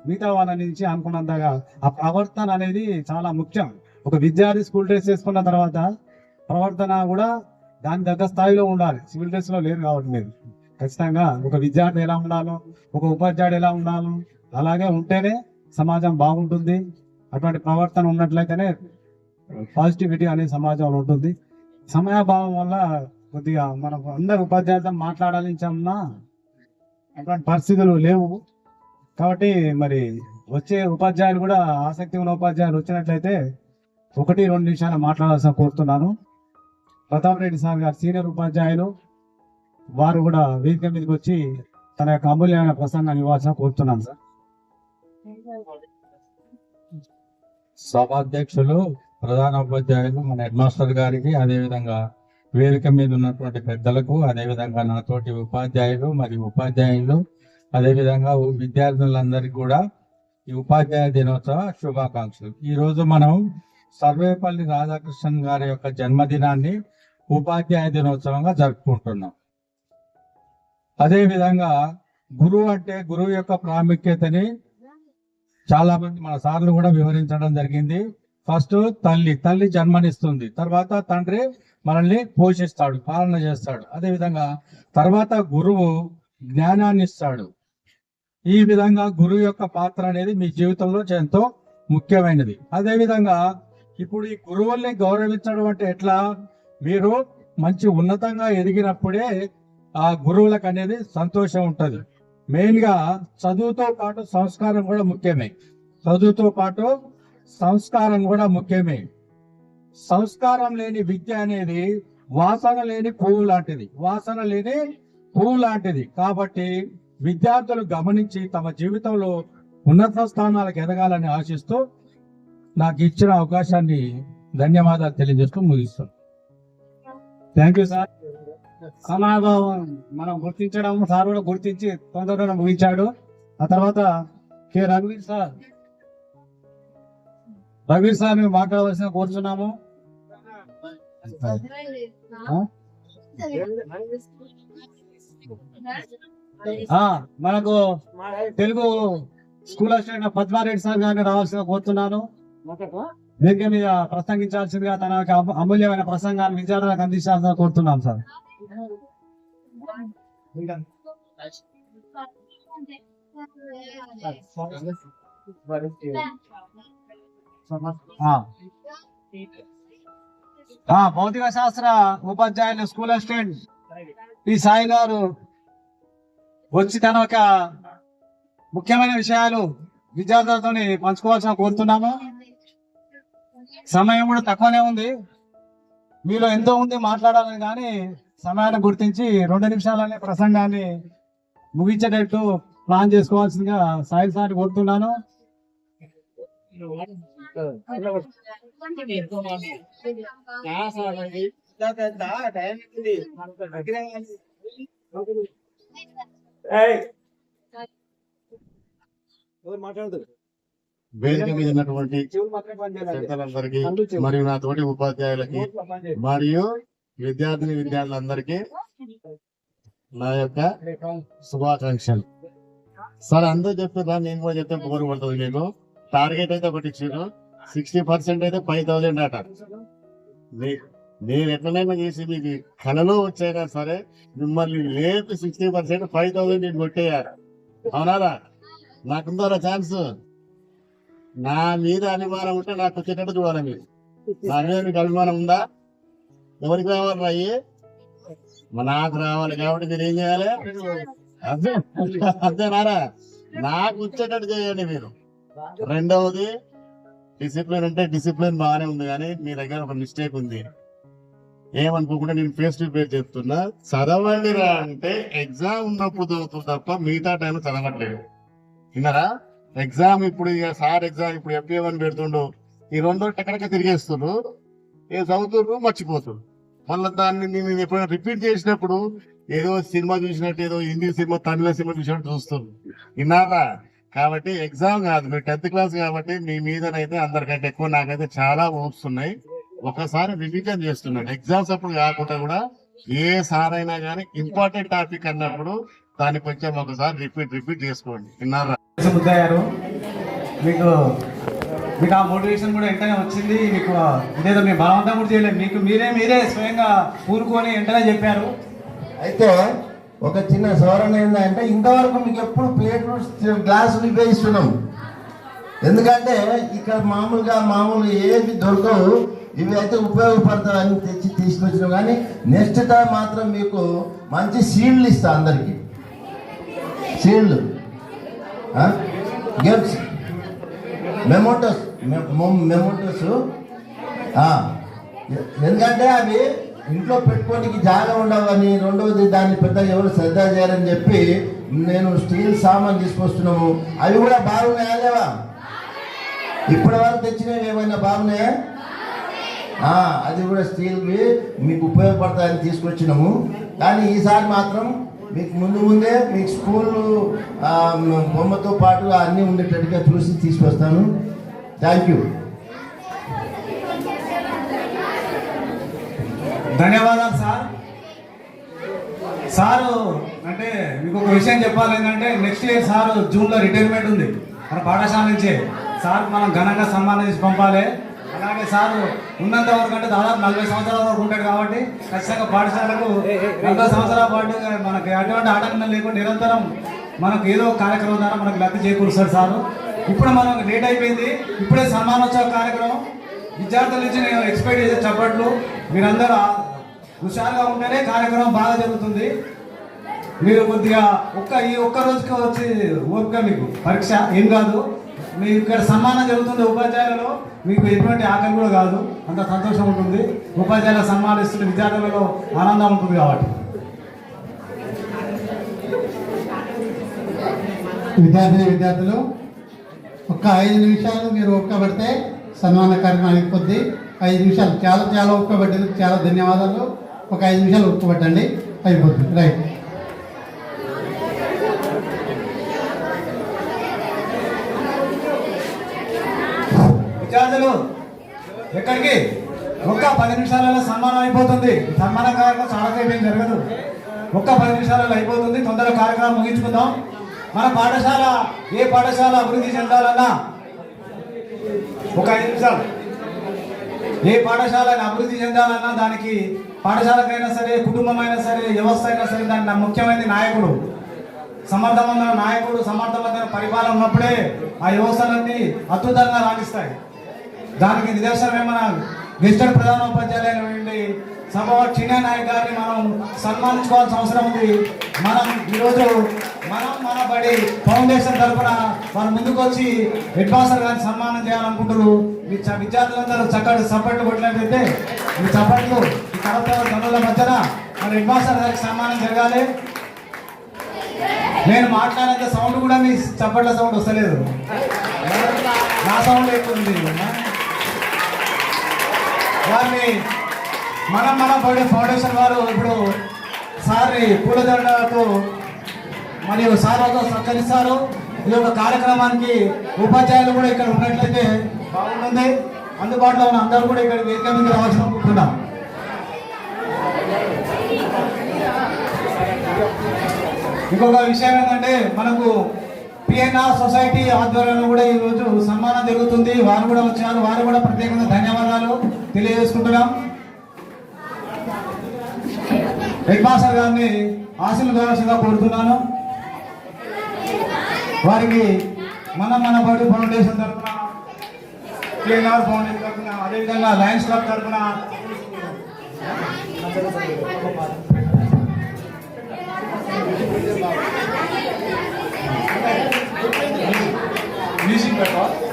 మిగతా వాళ్ళ నుంచి అనుకున్నంతగా ఆ ప్రవర్తన అనేది చాలా ముఖ్యం. ఒక విద్యార్థి స్కూల్ డ్రెస్ వేసుకున్న తర్వాత ప్రవర్తన కూడా దాని తగ్గ స్థాయిలో ఉండాలి. సివిల్ డ్రెస్ లో లేరు కాబట్టి మీరు ఖచ్చితంగా ఒక విద్యార్థి ఎలా ఉండాలో, ఒక ఉపాధ్యాయుడు ఎలా ఉండాలో అలాగే ఉంటేనే సమాజం బాగుంటుంది. అటువంటి ప్రవర్తన ఉన్నట్లయితేనే పాజిటివిటీ అనే సమాజంలో ఉంటుంది. సమయాభావం వల్ల కొద్దిగా మనకు అందరు ఉపాధ్యాయులతో మాట్లాడాలించన్నా అటువంటి పరిస్థితులు లేవు. కాబట్టి మరి వచ్చే ఉపాధ్యాయులు కూడా ఆసక్తి ఉన్న ఉపాధ్యాయులు వచ్చినట్లయితే 1-2 నిమిషాలు మాట్లాడాల్సిన కోరుతున్నాను. ప్రతాప్ రెడ్డి సార్ గారు సీనియర్ ఉపాధ్యాయులు, వారు కూడా వేదిక మీదకి వచ్చి తన యొక్క అమూల్యమైన ప్రసంగాన్ని ఇవ్వాల్సిన కోరుతున్నాను సార్. సభాధ్యక్షులు, ప్రధాన ఉపాధ్యాయులు, మన హెడ్ మాస్టర్ గారికి, అదేవిధంగా వేదిక మీద ఉన్నటువంటి పెద్దలకు, అదేవిధంగా నాతోటి ఉపాధ్యాయులు మరియు ఉపాధ్యాయులు, అదేవిధంగా విద్యార్థులందరికీ కూడా ఈ ఉపాధ్యాయ దినోత్సవ శుభాకాంక్షలు. ఈ రోజు మనం సర్వేపల్లి రాధాకృష్ణన్ గారి యొక్క జన్మదినాన్ని ఉపాధ్యాయ దినోత్సవంగా జరుపుకుంటున్నాం. అదేవిధంగా గురువు యొక్క ప్రాముఖ్యతని చాలా మంది మన సార్లు కూడా వివరించడం జరిగింది. ఫస్ట్ తల్లి జన్మనిస్తుంది, తర్వాత తండ్రి మనల్ని పోషిస్తాడు, పాలన చేస్తాడు. అదేవిధంగా తర్వాత గురువు జ్ఞానాన్ని ఇస్తాడు. ఈ విధంగా గురువు యొక్క పాత్ర అనేది మీ జీవితంలో ఎంతో ముఖ్యమైనది. అదేవిధంగా ఇప్పుడు ఈ గురువుల్ని గౌరవించడం అంటే ఎట్లా? మీరు మంచి ఉన్నతంగా ఎదిగినప్పుడే ఆ గురువులకు అనేది సంతోషం ఉంటుంది. మెయిన్ గా చదువుతో పాటు సంస్కారం కూడా ముఖ్యమే. సంస్కారం లేని విద్య అనేది వాసన లేని పువ్వు లాంటిది. కాబట్టి విద్యార్థులు గమనించి తమ జీవితంలో ఉన్నత స్థానాలకు ఎదగాలని ఆశిస్తూ నాకు ఇచ్చిన అవకాశాన్ని ధన్యవాదాలు తెలియజేస్తూ ముగిస్తాను. Thank you sir. సమాభావం మనం గుర్తించడం సార్ కూడా గుర్తించి తొందరగా ముగించాడు. ఆ తర్వాత కె రఘువీర్ సార్ మేము మాట్లాడవలసిన కోరుతున్నాము. మనకు Telugu school assistant Padma Reddy sir గారిని రావాల్సిన కోరుతున్నాను. వేదిక మీద ప్రసంగించాల్సిందిగా తన యొక్క అమూల్యమైన ప్రసంగాన్ని విద్యార్థులకు అందించాల్సిన కోరుతున్నాం సార్. భౌతిక శాస్త్ర ఉపాధ్యాయులు స్కూల్ అసిస్టెంట్ పి సాయి గారు వచ్చి తన యొక్క ముఖ్యమైన విషయాలు విద్యార్థులతో పంచుకోవాల్సిన కోరుతున్నాము. సమయం కూడా తక్కువనే ఉంది. మీలో ఎంతో ఉంది మాట్లాడాలని, కానీ సమయాన్ని గుర్తించి 2 నిమిషాలనే ప్రసంగాన్ని ముగించేటట్టు ప్లాన్ చేసుకోవాల్సిందిగా సాయి సార్ కోరుతున్నాను. వేదిక మీద ఉన్నటువంటి పెద్దలందరికీ మరియు నా తోటి ఉపాధ్యాయులకి మరియు విద్యార్థులందరికీ నా యొక్క శుభాకాంక్షలు. సార్ అందరూ చెప్తున్నా, నేను కూడా చెప్తే బోరు పడుతుంది. మీకు టార్గెట్ అయితే ఒకటి ఇచ్చారు, 60% అయితే 5,000 అట. నేను ఎట్లనైనా చేసి మీకు కళలో వచ్చైనా సరే మిమ్మల్ని లేపి 60% 5,000 నేను కొట్టేయాలి. అవునారా? నాకుందారా ఛాన్స్? నా మీద అభిమానం ఉంటే నాకు వచ్చేటట్టు చూడాలి. మీరు నా మీద మీకు అభిమానం ఉందా? ఎవరికి రావాలి రాయి? నాకు రావాలి కాబట్టి మీరు ఏం చేయాలి? అదే అంతేనారా? నాకు వచ్చేటట్టు చేయండి మీరు. రెండవది డిసిప్లిన్. అంటే డిసిప్లిన్ బాగానే ఉంది, కానీ మీ దగ్గర ఒక మిస్టేక్ ఉంది. ఏమనుకోకుండా నేను ఫేస్ టు ఫేస్ చెప్తున్నా, చదవండిరా అంటే ఎగ్జామ్ ఉన్నప్పుడు చదువుతుంది తప్ప మిగతా టైం చదవట్లేదు. విన్నారా? ఎగ్జామ్ ఇప్పుడు సార్ ఎగ్జామ్ ఇప్పుడు FA1 పెడుతుండు, ఈ 2 రోజులు ఎక్కడికి తిరిగేస్తుండ్రు, ఏదో చదువుతుండ్రు మర్చిపోతుండ్రు. మళ్ళీ దాన్ని నేను ఎప్పుడైనా రిపీట్ చేసినప్పుడు ఏదో సినిమా చూసినట్టు, ఏదో హిందీ సినిమా తమిళ సినిమా చూసినట్టు చూస్తుంది. విన్నారా? కాబట్టి ఎగ్జామ్ కాదు, మీరు 10th క్లాస్ కాబట్టి మీ మీదనైతే అందరికంటే ఎక్కువ నాకైతే చాలా హోప్స్ ఉన్నాయి. ఒకసారి రివిజన్ చేస్తున్నాడు. ఎగ్జామ్స్ అప్పుడు కాకుండా కూడా ఏ సార్ అయినా కానీ ఇంపార్టెంట్ టాపిక్ అన్నప్పుడు దాన్ని కొంచెం ఒకసారి రిపీట్ చేసుకోండి. విన్నారా? బుద్ధయ్యారు మీకు మీకు ఆ మోటివేషన్ కూడా వెంటనే వచ్చింది. మీకు ఇదేదో మీ బలవంతం కూడా చేయలేదు, మీకు మీరే స్వయంగా కూరుకొని వెంటనే చెప్పారు. అయితే ఒక చిన్న సవరణ ఏంటంటే, ఇంతవరకు మీకు ఎప్పుడు ప్లేట్లు గ్లాసులు ఇవే ఇస్తున్నాం. ఎందుకంటే ఇక్కడ మామూలు ఏవి దొరకవు, ఇవి అయితే ఉపయోగపడతాయని తీసుకొచ్చినాం. కానీ నెక్స్ట్ టైం మాత్రం మీకు మంచి సీల్డ్లు ఇస్తా, అందరికి సీల్డ్, గిఫ్ట్స్, మెమోటోస్. ఎందుకంటే అవి ఇంట్లో పెట్టుకోనికి జాగా ఉండవని, రెండవది దాన్ని పెద్దగా ఎవరు శ్రద్ధ చేయాలని చెప్పి నేను స్టీల్ సామాన్ తీసుకొస్తున్నాము. అవి కూడా బాగున్నాయా లేవా? ఇప్పటి వరకు తెచ్చినవి ఏమైనా బాగున్నాయా? అది కూడా స్టీల్వి మీకు ఉపయోగపడతాయని తీసుకొచ్చినాము. కానీ ఈసారి మాత్రం మీకు ముందే మీకు స్కూల్ బొమ్మతో పాటు అన్నీ ఉండేటట్టుగా చూసి తీసుకొస్తాను. Thank you. ధన్యవాదాలు సారు. అంటే మీకు ఒక విషయం చెప్పాలి ఏంటంటే, నెక్స్ట్ ఇయర్ సారు జూన్లో రిటైర్మెంట్ ఉంది మన పాఠశాల నుంచి. సార్ మనం ఘనంగా సన్మానం చేసి పంపాలి. అలాగే సారు ఉన్నంత వరకు అంటే దాదాపు 40 సంవత్సరాల వరకు ఉంటాడు కాబట్టి ఖచ్చితంగా పాఠశాలకు 40 సంవత్సరాల పాటు మనకి అటువంటి ఆటంకం లేకుండా నిరంతరం మనకు ఏదో కార్యక్రమం ద్వారా మనకు లబ్ధి చేకూరుస్తాడు సారు. ఇప్పుడు మనం లేట్ అయిపోయింది, ఇప్పుడే సన్మానోత్సవ కార్యక్రమం. విద్యార్థుల నుంచి నేను ఎక్స్పెక్ట్ చేసే చప్పట్లు. మీరందరూ హుషారుగా ఉంటేనే కార్యక్రమం బాగా జరుగుతుంది. మీరు కొద్దిగా ఈ ఒక్క రోజుకి వచ్చి ఓపిక, మీకు పరీక్ష ఏం కాదు. మీకు ఇక్కడ సన్మానం జరుగుతుంది ఉపాధ్యాయులలో, మీకు ఎటువంటి ఆకలి కూడా కాదు, అంత సంతోషం ఉంటుంది. ఉపాధ్యాయుల సన్మానిస్తున్న విద్యార్థులలో ఆనందం ఉంటుంది కాబట్టి. విద్యార్థులు ఒక్క 5 నిమిషాలు మీరు ఒక్కబడితే సన్మాన కార్యక్రమం అయిపోద్ది. 5 నిమిషాలు చాలా ఒక్కబడ్డది. చాలా ధన్యవాదాలు. ఒక 5 నిమిషాలు ఒక్కబట్టండి, అయిపోతుంది. రైట్. విద్యార్థులు ఎక్కడికి? ఒక్క 10 నిమిషాలలో సన్మానం అయిపోతుంది. సన్మాన కార్యక్రమం చాలా సేపు ఏం జరగదు, ఒక్క 10 నిమిషాలలో అయిపోతుంది. తొందరగా కార్యక్రమం ముగించుకుందాం. మన పాఠశాల ఏ పాఠశాల అభివృద్ధి చెందాలన్నా ఒక 5 నిమిషాలు. ఏ పాఠశాల అభివృద్ధి చెందాలన్నా దానికి పాఠశాలకైనా సరే, కుటుంబం అయినా సరే, వ్యవస్థ అయినా సరే, దానికి ముఖ్యమైనది నాయకుడు. సమర్థవంతమైన నాయకుడు, సమర్థవంతమైన పరిపాలన ఉన్నప్పుడే ఆ వ్యవస్థలన్నీ అద్భుతంగా రాణిస్తాయి. దానికి నిదర్శనం ఏమన్నా గెస్టెడ్ ప్రధానోపాధ్యాయులైనటువంటి సభా చిన్న నాయక్ గారిని మనం సన్మానించుకోవాల్సిన అవసరం ఉంది. మనం ఈరోజు మన బడి ఫౌండేషన్ తరఫున వాళ్ళు ముందుకు వచ్చి హెడ్ మాస్టర్ గారిని సన్మానం చేయాలనుకుంటారు. మీ విద్యార్థులందరూ చక్కటి సపోర్ట్లు కొట్టినట్లయితే మీ చప్పట్లు ఈ కడప గనుల మధ్యన మన హెడ్ మాస్టర్ గారికి సన్మానం జరగాలి. నేను మాట్లాడేంత సౌండ్ కూడా మీ చప్పట్ల సౌండ్ వస్తలేదు, నా సౌండ్ ఎక్కువ ఉంది. వారిని మన ఫౌండేషన్ వారు ఇప్పుడు సార్ని పూలదండతో మరియు సార్లతో సత్కరిస్తారు. ఈ యొక్క కార్యక్రమానికి ఉపాధ్యాయులు కూడా ఇక్కడ ఉన్నట్లయితే బాగుంటుంది. అందుబాటులో ఉన్న అందరూ కూడా ఇక్కడ వేదిక మీద రావాల్సి అనుకుంటున్నాం. ఇంకొక విషయం ఏంటంటే, మనకు పిఎన్ఆర్ సొసైటీ ఆధ్వర్యంలో కూడా ఈరోజు సన్మానం జరుగుతుంది. వారు కూడా వచ్చారు, వారు కూడా ప్రత్యేకంగా ధన్యవాదాలు తెలియజేసుకుంటున్నాం. హెడ్ మాస్టర్ గారిని ఆశీర్వదించగా కోరుతున్నాను. వారికి మన బడి ఫౌండేషన్ తరఫున, కేఎన్ఆర్ ఫౌండేషన్ తరఫున, అదేవిధంగా లయన్స్ క్లబ్ తరఫున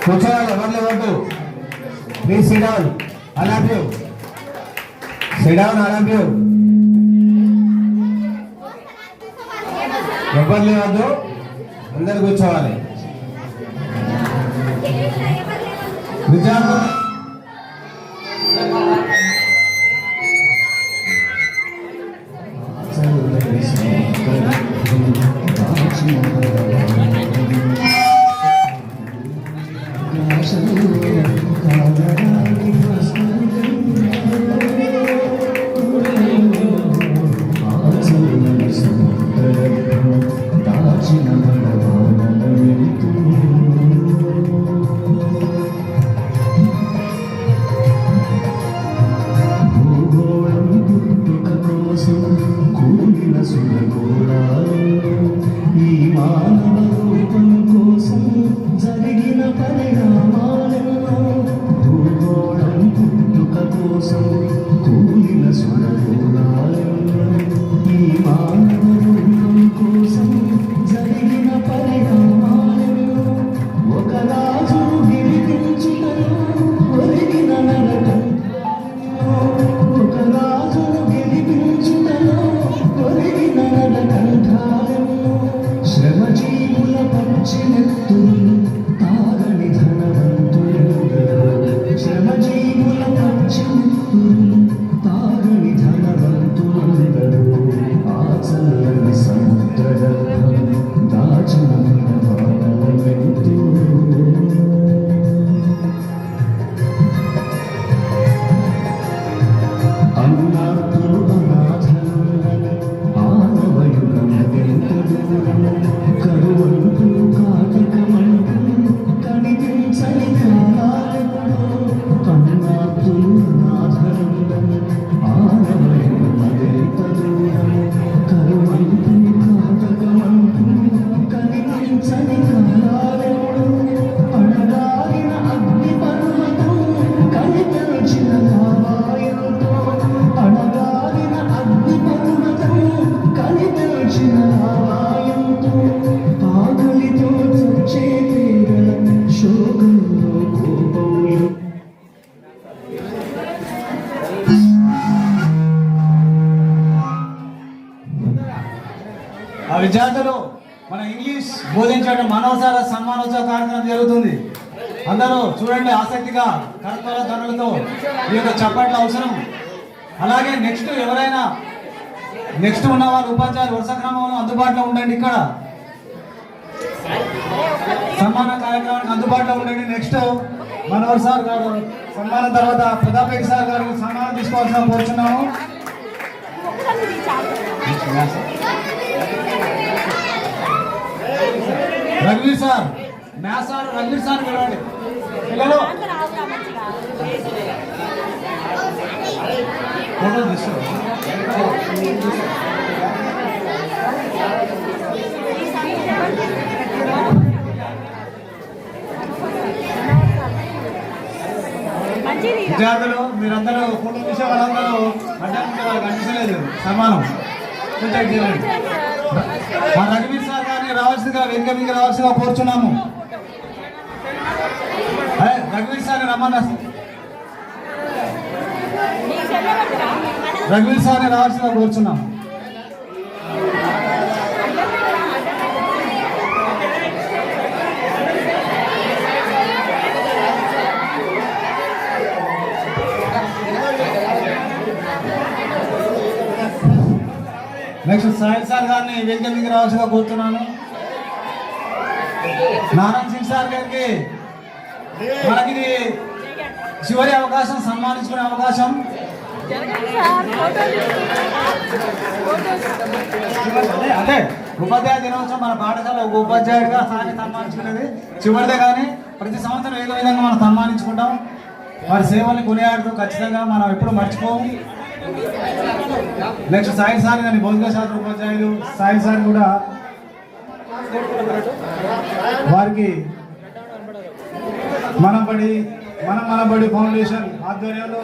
కూర్చోవాలి, ఎవరు వద్దు. Please SIT down. I love you. SIT down. I love you. ఎవరు లేవద్దు, అందరు కూర్చోవాలి. విద్యార్థులు విద్యార్థులు మన ఇంగ్లీష్ బోధించడం మానవసార సన్మానోత్సవ కార్యక్రమం జరుగుతుంది. అందరూ చూడండి ఆసక్తిగా కరతాళ ధ్వనులతో ఈ యొక్క చప్పట్లు అవసరం. అలాగే ఎవరైనా నెక్స్ట్ ఉన్న వాళ్ళు ఉపాధ్యాయులు వరుస క్రమంలో అందుబాటులో ఉండండి. ఇక్కడ సన్మాన కార్యక్రమానికి అందుబాటులో ఉండండి. నెక్స్ట్ మనోహర్ సార్ గారు సన్మానం తర్వాత ప్రతాప్ సార్ గారు సన్మానం తీసుకోవాల్సిన కోరుచున్నాము. రఘువీర్ సార్, మ్యాథ్స్ సార్ రఘువీర్ సార్ పిలవండి. పిల్లలు ఫోటో తీసుకో. విద్యార్థులు మీరందరూ ఫోటో తీసే వాళ్ళందరూ అడ్డంటే వాళ్ళకి అనిపించలేదు సన్మానం చేయండి. మా రఘువీర్ సార్ గారిని రావాల్సిందిగా వేదిక మీద రావాల్సిందిగా కోరుచున్నాము. రఘువీర్ సార్ని రమ్మన్నా. రఘువీర్ సార్ని రావాల్సిందిగా కోరుచున్నాము. నెక్స్ట్ సాయి సార్ గారిని వేదిక మీద రావాల్సిందిగా కోరుతున్నాను. నారాయణ సింగ్ సార్ గారికి మనకి చివరి అవకాశం, సన్మానించుకునే అవకాశం. అదే ఉపాధ్యాయ దినోత్సవం మన పాఠశాల ఒక ఉపాధ్యాయుడిగా సార్ని సన్మానించుకునేది చివరిదే. కానీ ప్రతి సంవత్సరం ఏదో విధంగా మనం సన్మానించుకుంటాం. వారి సేవల్ని కొనియాడుతూ ఖచ్చితంగా మనం ఎప్పుడు మర్చిపోము. నెక్స్ట్ సాయి సార్ కానీ భౌతిక శాస్త్ర ఉపాధ్యాయులు సాయి సార్ కూడా వారికి మన బడి ఫౌండేషన్ ఆధ్వర్యంలో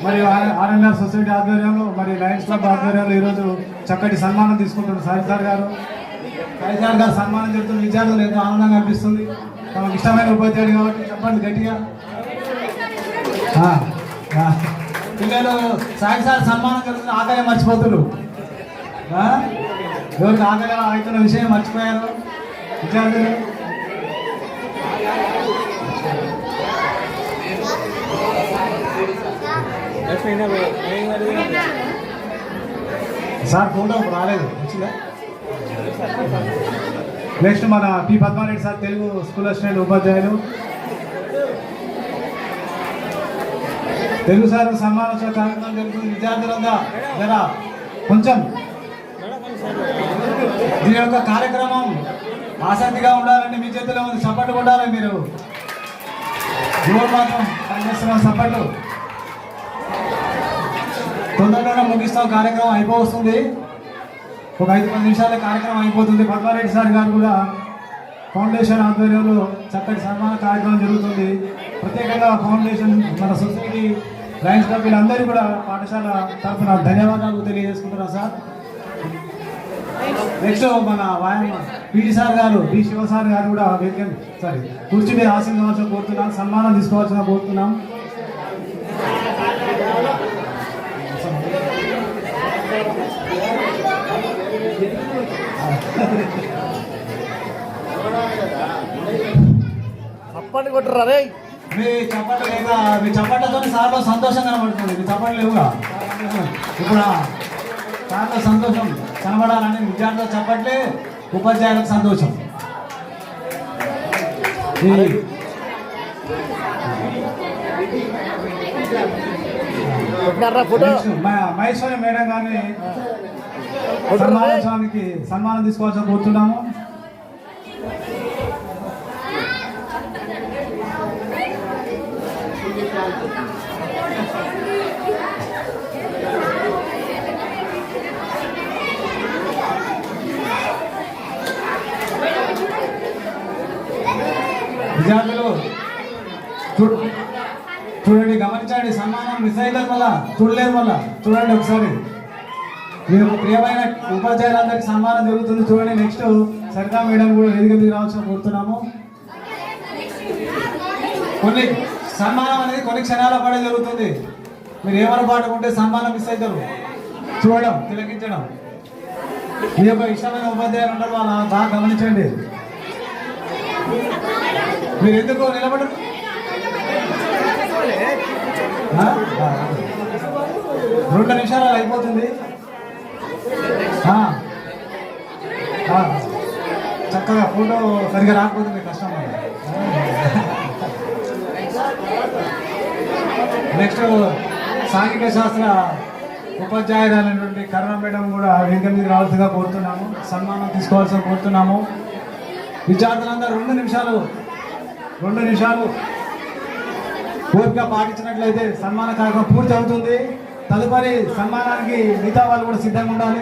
మరియు ఆర్ఎన్ఆర్ సొసైటీ ఆధ్వర్యంలో మరియు లయన్స్ క్లబ్ ఆధ్వర్యంలో ఈరోజు చక్కటి సన్మానం తీసుకుంటున్నారు సాయి సార్ గారు. సాయి సార్ గారు సన్మానం చేస్తున్న విద్యార్థులు ఎంతో ఆనందంగా అనిపిస్తుంది. తమకు ఇష్టమైన ఉపాధ్యాయుడు కాబట్టి చెప్పండి గట్టిగా. పిల్లలు సాయి సార్ సన్మానం జరుగుతున్న ఆకలి మర్చిపోతున్నారు. ఎవరికి ఆకలి అవుతున్న విషయం మర్చిపోయారు విద్యార్థులు. సార్ ఫోటో రాలేదు వచ్చిందా? నెక్స్ట్ మన P Padma Reddy sir Telugu school assistant ఉపాధ్యాయులు. తెలుగు సార్ సన్మానోత్సవ కార్యక్రమం జరుగుతుంది. విద్యార్థులంతా జరా కొంచెం దీని యొక్క కార్యక్రమం ఆసక్తిగా ఉండాలంటే మీ చేతిలో ఉంది. సపోర్ట్ కొట్టాలి మీరు. మాత్రం పనిచేస్తున్న సపోర్ట్. తొందరగా ముగిస్తాం. కార్యక్రమం అయిపోతుంది. ఒక 5-10 నిమిషాల కార్యక్రమం అయిపోతుంది. పద్మారెడ్డి సార్ గారు కూడా ఫౌండేషన్ ఆధ్వర్యంలో చక్కటి సన్మాన కార్యక్రమం జరుగుతుంది. ప్రత్యేకంగా ఫౌండేషన్ మన సొసైటీ లయన్స్ క్లబ్ వీళ్ళందరూ కూడా పాఠశాల తరఫున ధన్యవాదాలు తెలియజేసుకుంటున్నాం సార్. నెక్స్ట్ మన పీటీ సార్ గారు డి శివ సార్ గారు కూడా కుర్చీ మీద ఆశీర్వదించవలసిన కోరుతున్నాం. సన్మానం తీసుకోవాల్సిన కోరుతున్నాం. చప్పట్లు కొట్టరా రే. మీ చప్పట్లు లేక మీ చప్పట్లతో సార్లో సంతోషం కనబడుతుంది. మీ చప్పట్లు లేవుగా ఇప్పుడు సార్లో సంతోషం కనబడాలని విద్యార్థుల చప్పట్లే ఉపాధ్యాయులకు సంతోషం. మహేశ్వరి మేడం గారిని సన్మానించడానికి సన్మానం తీసుకోవాల్సి కోరుతున్నాము. విద్యార్థులు చూడండి, గమనించండి. సన్మానం మిస్ అవుతారు మళ్ళా, చూడలేదు మళ్ళా. చూడండి ఒకసారి. మీరు ప్రియమైన ఉపాధ్యాయులందరికీ సన్మానం జరుగుతుంది. చూడండి. నెక్స్ట్ సరితా మేడం కూడా వేదిక మీద రావాల్సిన కోరుతున్నాము. కొన్ని సన్మానం అనేది కొన్ని క్షణాల పాటే జరుగుతుంది. మీరు ఏమైనా పాటుకుంటే సన్మానం మిస్ అవుతారు. చూడడం, తిలకించడం. మీ యొక్క ఇష్టమైన ఉపాధ్యాయులు ఉంటారు, వాళ్ళ బాగా గమనించండి. మీరు ఎందుకు నిలబడరు? 2 నిమిషాలు అయిపోతుంది. చక్కగా ఫోటో సరిగా రాకపోతుంది, కష్టం. నెక్స్ట్ సాంఘిక శాస్త్ర ఉపాధ్యాయురాలైనటువంటి కరుణ మేడం కూడా వేదిక మీద రావాల్సిందిగా కోరుతున్నాము. సన్మానం తీసుకోవాల్సిన కోరుతున్నాము. విద్యార్థులందరూ 2 నిమిషాలు పూర్తిగా పాటించినట్లయితే సన్మాన కార్యక్రమం పూర్తి అవుతుంది. తదుపరి సన్మానానికి మిగతా వాళ్ళు కూడా సిద్ధంగా ఉండాలి.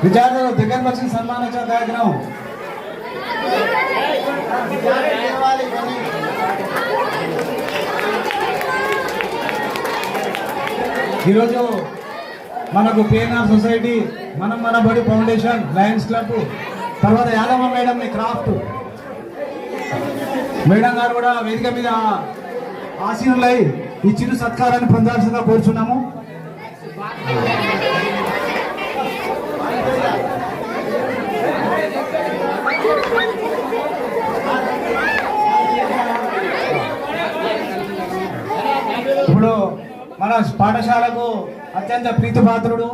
విద్యార్థులు దగ్గరకు వచ్చిన సన్మానించే కార్యక్రమం ఈరోజు మనకు పిఎన్ఆర్ సొసైటీ, మన బడి ఫౌండేషన్, లయన్స్ క్లబ్, తర్వాత యాదమ్మ మేడం క్రాఫ్ట్ మేడం గారు కూడా వేదిక మీద ఆశీనులై ఈ చిరు సత్కారాన్ని పొందాల్సిందిగా కోరుచున్నాము. ఇప్పుడు మన పాఠశాలకు అత్యంత ప్రీతిపాత్రుడు,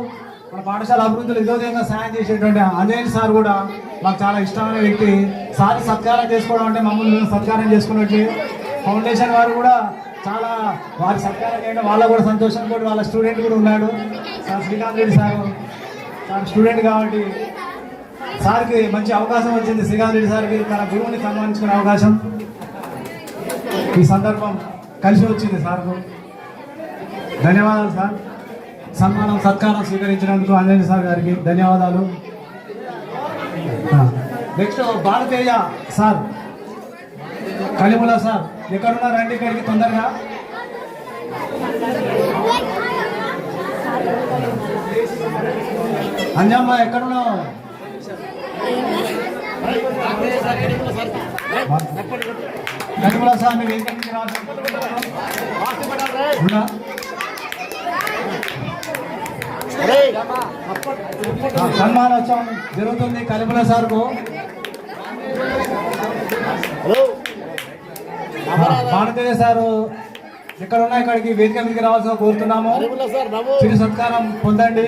మన పాఠశాల అభివృద్ధిలో విధంగా సాయం చేసేటువంటి అంజనేయ సార్ కూడా మాకు చాలా ఇష్టమైన వ్యక్తి. సార్ సత్కారం చేసుకోవడం అంటే మమ్మల్ని సత్కారం చేసుకున్నట్టు. ఫౌండేషన్ వారు కూడా చాలా వారి సత్కారం చేయడం వాళ్ళకు కూడా సంతోషం. కూడా వాళ్ళ స్టూడెంట్ కూడా ఉన్నాడు sir, Srikanth Reddy sir student కాబట్టి సార్కి మంచి అవకాశం వచ్చింది, శ్రీకాంత్ రెడ్డి సార్కి తన గురువుని సన్మానించుకునే అవకాశం ఈ సందర్భం కలిసి వచ్చింది సార్కు. ధన్యవాదాలు సార్. సన్మానం సత్కారం స్వీకరించినందుకు అంజనీ సార్ గారికి ధన్యవాదాలు. నెక్స్ట్ భారతీయ సార్ కలిముల సార్ ఎక్కడున్నా రండి ఇక్కడికి తొందరగా. అంజమ్మ ఎక్కడున్నావు? కలిముల సార్ మీరు ఎక్కడి నుంచి రావాల్సిందా? సన్మానోత్సవం జరుగుతుంది కలిముల సార్కు. భారతీయ సారు ఎక్కడ ఉన్నా ఇక్కడికి వేదిక మీదకి రావాల్సిన కోరుతున్నాము. చిరు సత్కారం పొందండి.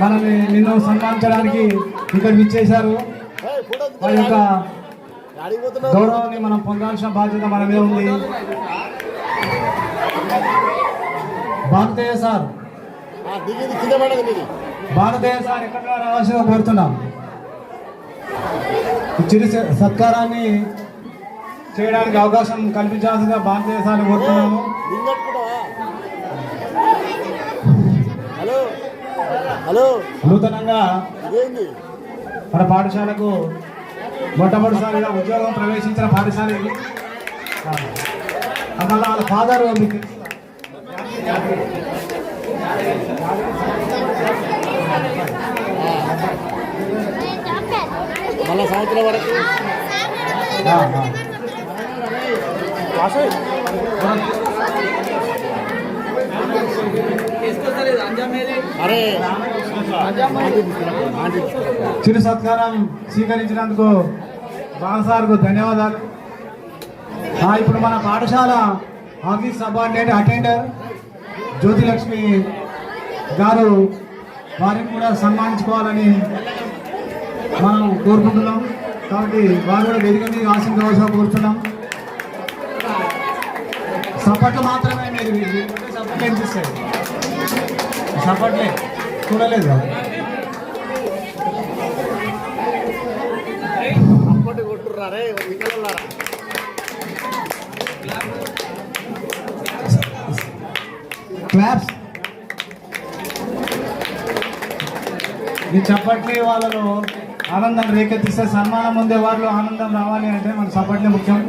మనల్ని నిన్ను సన్మానించడానికి ఇక్కడ విచ్చేశారు. వారి యొక్క గౌరవాన్ని మనం పొందాల్సిన బాధ్యత మన మీద ఉంది. భారతీయ సార్ ఎక్కడ రావాల్సిందో కోరుతున్నాం. చిరు సత్కారాన్ని చేయడానికి అవకాశం కల్పించాల్సిందిగా భారతీయ సార్ కోరుతున్నాము. నూతనంగా మన పాఠశాలకు మొట్టమొదటిసారిగా ఉద్యోగం ప్రవేశించిన పాఠశాల ఇది. మళ్ళీ వాళ్ళ ఫాదర్ మీకు మళ్ళా సంవత్సరం వరకు చిరు సత్కారం స్వీకరించినందుకు బాలసార్కు ధన్యవాదాలు. ఇప్పుడు మన పాఠశాల ఆఫీస్ సబార్డినేట్ అటెండర్ జ్యోతిలక్ష్మి గారు వారిని కూడా సన్మానించుకోవాలని మనం కోరుకుంటున్నాం. కాబట్టి వారు కూడా వేదిక మీద ఆశీర్వాదం కోరుతున్నాం. సపోర్ట్లు మాత్రమే మీరు సపోర్ట్లు అనిపిస్తాయి. సపోర్ట్లే చూడలేదు కదా. క్లాప్స్ ఈ చప్పట్లే వాళ్ళలో ఆనందం రేకెత్తిస్తే సన్మానం పొందే వారిలో ఆనందం రావాలి అంటే మన చప్పట్లే ముఖ్యం.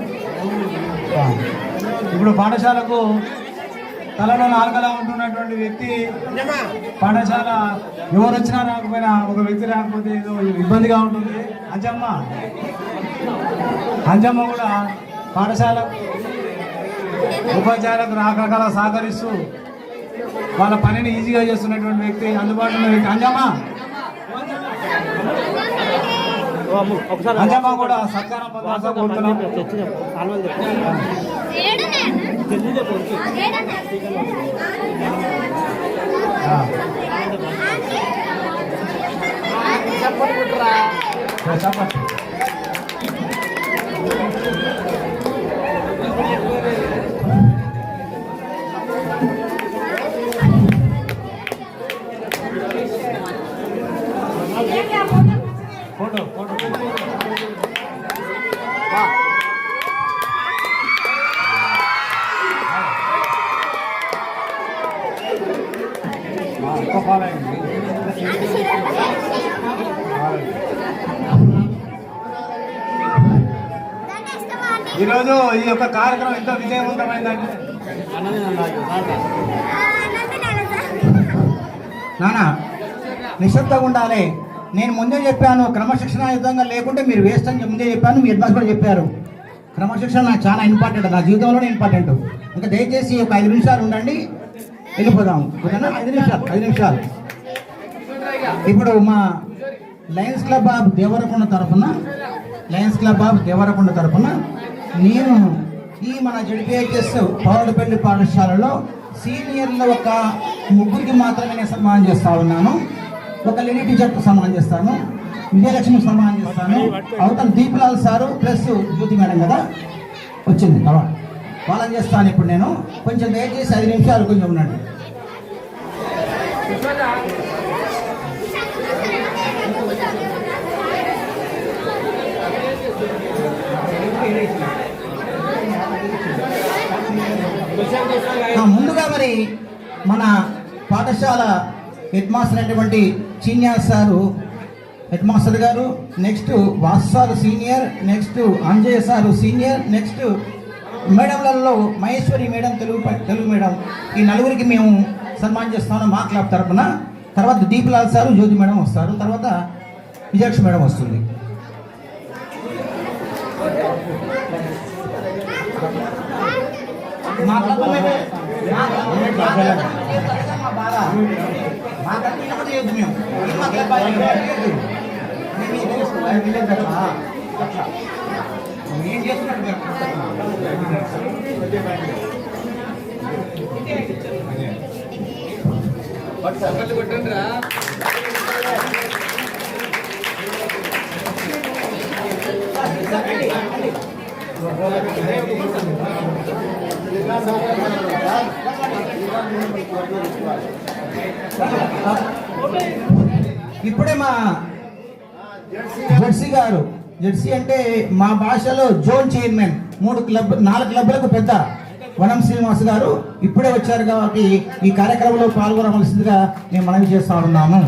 ఇప్పుడు పాఠశాలకు తలలో నాలుగలా ఉంటున్నటువంటి వ్యక్తి పాఠశాల ఎవరు వచ్చినా రాకపోయినా ఒక వ్యక్తి రాకపోతే ఏదో ఇబ్బందిగా ఉంటుంది. అంజమ్మ కూడా పాఠశాల ఉపాధ్యాయులకు రకరకాల సహకరిస్తూ వాళ్ళ పనిని ఈజీగా చేస్తున్నటువంటి వ్యక్తి, అందుబాటులో ఉన్న వ్యక్తి అంజమ్మ కూడా సత్కారం పొందాల్సిన కోరుతున్నాం. చెప్పండి. ఫోటో ఫోటో ఫాలో అయింది. ఈరోజు ఈ యొక్క కార్యక్రమం ఎంతో విజయవంతమైందండి. నానా నిశ్శబ్దంగా ఉండాలి. నేను ముందే చెప్పాను క్రమశిక్షణాయుతంగా లేకుంటే మీరు వేస్ట్ అని ముందే చెప్పాను. మీ అడ్వాన్స్ కూడా చెప్పారు. క్రమశిక్షణ నాకు చాలా ఇంపార్టెంట్, నా జీవితంలోనే ఇంపార్టెంట్. ఇంకా దయచేసి ఒక 5 నిమిషాలు ఉండండి, వెళ్ళిపోదాం. 5 నిమిషాలు. ఇప్పుడు మా లయన్స్ క్లబ్ ఆఫ్ దేవరకొండ తరఫున నేను ఈ మన జడ్పీహెచ్ఎస్ పౌరపల్లి పాఠశాలలో సీనియర్లు ఒక 3 మాత్రమే నేను సన్మానం చేస్తా ఉన్నాను. ఒక లేడీ టీచర్కు సన్మానం చేస్తాను, విజయలక్ష్మికి సన్మానం చేస్తాను. అవతల దీప్లాల్ సారు ప్లస్ జ్యోతి మేడం కదా వచ్చింది వాళ్ళని చేస్తాను. ఇప్పుడు నేను కొంచెం దయచేసి 5 నిమిషాలు కొంచెం ఉండండి. తదుపరి మన పాఠశాల హెడ్ మాస్టర్ అయినటువంటి చిన్యాస్ సారు హెడ్ మాస్టర్ గారు, next Vasu sir senior, next Anjay sir senior, next మేడంలలో మహేశ్వరి మేడం తెలుగు మేడం, ఈ నలుగురికి మేము సన్మానం చేస్తాము మా క్లబ్ తరఫున. తర్వాత దీప్లాల్ సారు, జ్యోతి మేడం వస్తారు, తర్వాత విజయక్ష మేడం వస్తుంది. మా క్లబ్ ఇప్పుడే మా జెర్సీ గారు, జెర్సీ అంటే మా భాషలో జోన్ చైర్మన్, 4 క్లబ్లకు పెద్ద వనం శ్రీనివాస్ గారు ఇప్పుడే వచ్చారు కాబట్టి ఈ కార్యక్రమంలో పాల్గొనవలసిందిగా మేము మనవి చేస్తా ఉన్నాము.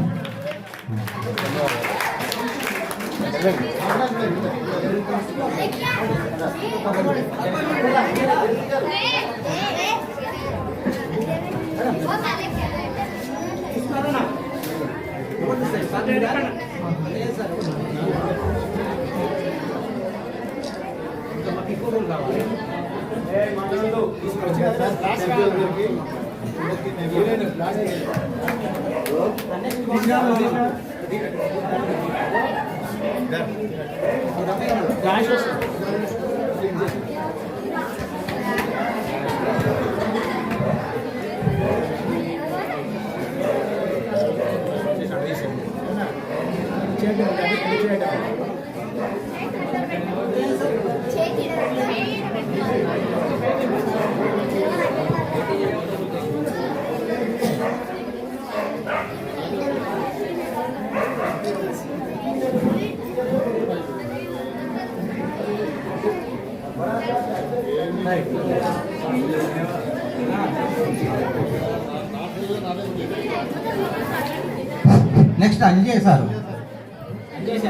Next Anjay sir.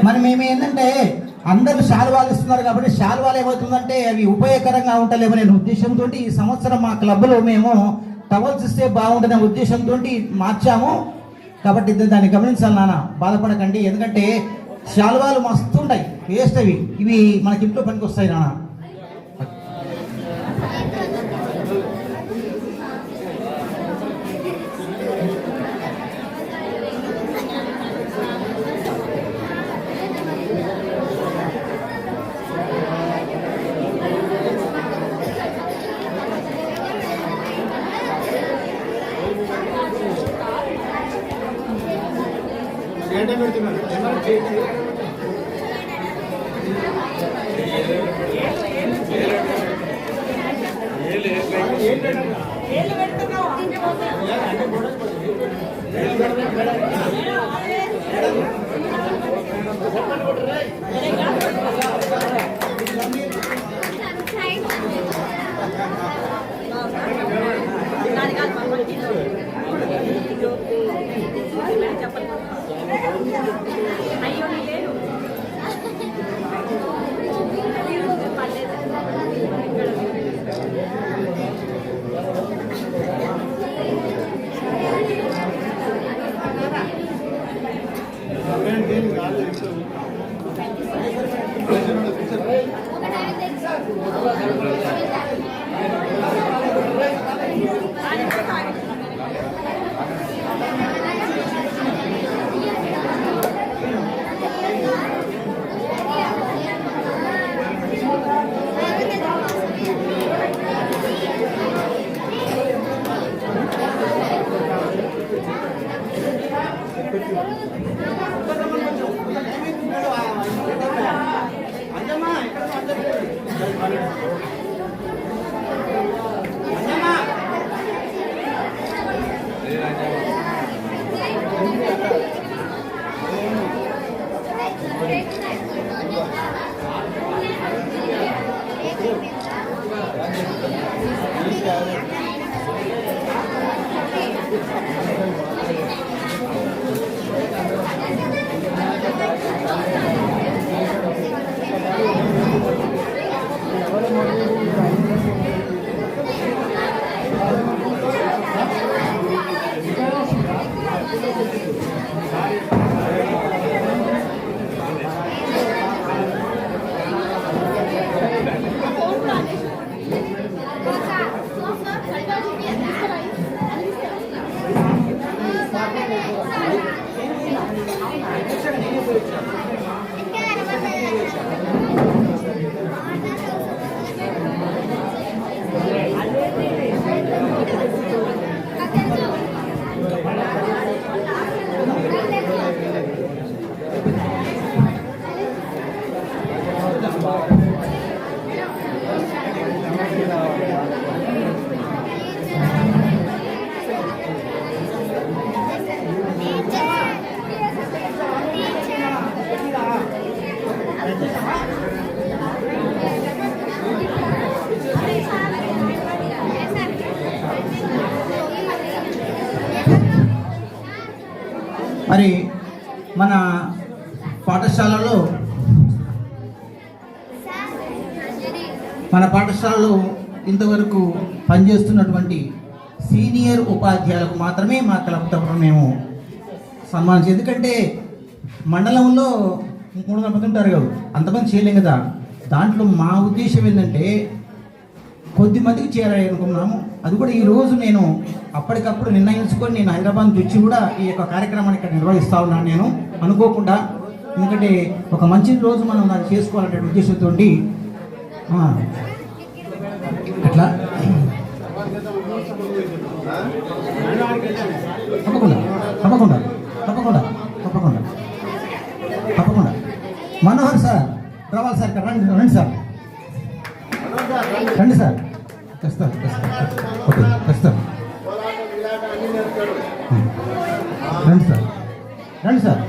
మరి మేము ఏంటంటే అందరూ శాలువాలు ఇస్తున్నారు కాబట్టి శాలువాలు ఏమవుతుందంటే అవి ఉపయోగకరంగా ఉంటలేమనే ఉద్దేశంతో ఈ సంవత్సరం మా క్లబ్లో మేము టవల్స్ ఇస్తే బాగుంటుందనే ఉద్దేశంతో మార్చాము. కాబట్టి దాన్ని గమనించాలి నాన్న, బాధపడకండి. ఎందుకంటే శాలువాలు మస్తు ఉంటాయి, వేస్ట్ అవి, ఇవి మనకి ఇంట్లో పనికి వస్తాయి నాన్న. మరి మన పాఠశాలలో ఇంతవరకు పనిచేస్తున్నటువంటి సీనియర్ ఉపాధ్యాయులకు మాత్రమే మా క్లబ్ తరఫున మేము సన్మానించాం. ఎందుకంటే మండలంలో 300 మంది ఉంటారు కదా, అంతమంది చేయలేం కదా. దాంట్లో మా ఉద్దేశం ఏంటంటే కొద్ది మందికి చేయాలని అనుకున్నాము. అది కూడా ఈరోజు నేను అప్పటికప్పుడు నిర్ణయించుకొని నేను హైదరాబాద్ నుంచి వచ్చి కూడా ఈ యొక్క కార్యక్రమాన్ని ఇక్కడ నిర్వహిస్తూ ఉన్నాను నేను అనుకోకుండా. ఎందుకంటే ఒక మంచి రోజు మనం దాన్ని చేసుకోవాలనే ఉద్దేశంతో అట్లా తప్పకుండా తప్పకుండా తప్పకుండా తప్పకుండా తప్పకుండా మనోహర్ సార్ రావాలి సార్, రండి రండి సార్, రండి సార్, తెస్తారు ఓకే తెస్తారు, రండి సార్, రండి సార్.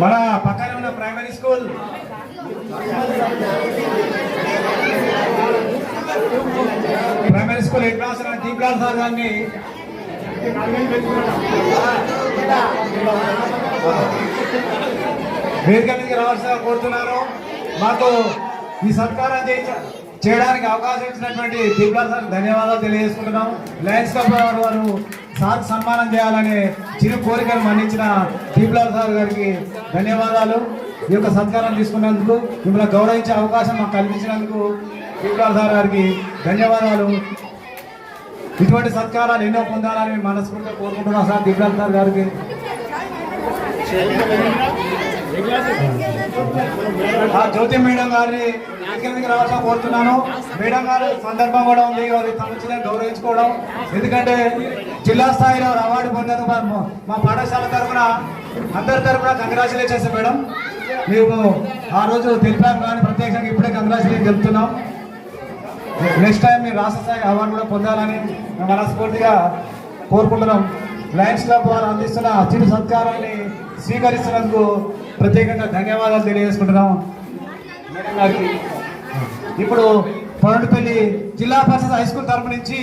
మన పక్కనే ఉన్న primary school head master Deeplal sir గారిని వేదిక మీదకి రావాల్సిన కోరుతున్నాను. మాకు ఈ సత్కారం చేయడానికి అవకాశం ఇచ్చినటువంటి దీప్లాల్ సార్ ధన్యవాదాలు తెలియజేసుకుంటున్నాం. లయన్స్ క్లబ్ వారు సార్ సన్మానం చేయాలనే చిరు కోరికను మన్నించిన దీప్లాల్ సార్ గారికి ధన్యవాదాలు. ఈ యొక్క సత్కారం తీసుకున్నందుకు, మిమ్మల్ని గౌరవించే అవకాశం మాకు కల్పించినందుకు దీప్లాల్ సార్ గారికి ధన్యవాదాలు. ఇటువంటి సత్కారాలు ఎన్నో పొందాలని మనస్ఫూర్తిగా కోరుకుంటున్నాం సార్ దీప్లాల్ సార్ గారికి. జ్యోతి మేడం గారిని కిందకి రావాల్సిన కోరుతున్నాను. మేడం గారు సందర్భం కూడా ఉంది, వారి తమను గౌరవించుకోవడం. ఎందుకంటే జిల్లా స్థాయిలో అవార్డు పొందేందుకు మా పాఠశాల తరఫున అందరి తరఫున కంగ్రాచులేషన్స్ మేడం. మేము ఆ రోజు తెలిపాము కానీ ప్రత్యేకంగా ఇప్పుడే కంగ్రాచులేషన్ చెప్తున్నాం. నెక్స్ట్ టైం మీరు రాష్ట్ర స్థాయి అవార్డు కూడా పొందాలని మనస్ఫూర్తిగా కోరుకుంటున్నాం. లయన్స్ క్లబ్ వారు అందిస్తున్న చిరు సత్కారాన్ని స్వీకరిస్తున్నందుకు ప్రత్యేకంగా ధన్యవాదాలు తెలియజేసుకుంటున్నాం మేడం గారికి. ఇప్పుడు పొరడుపల్లి జిల్లా పరిషత్ హై స్కూల్ తరపు నుంచి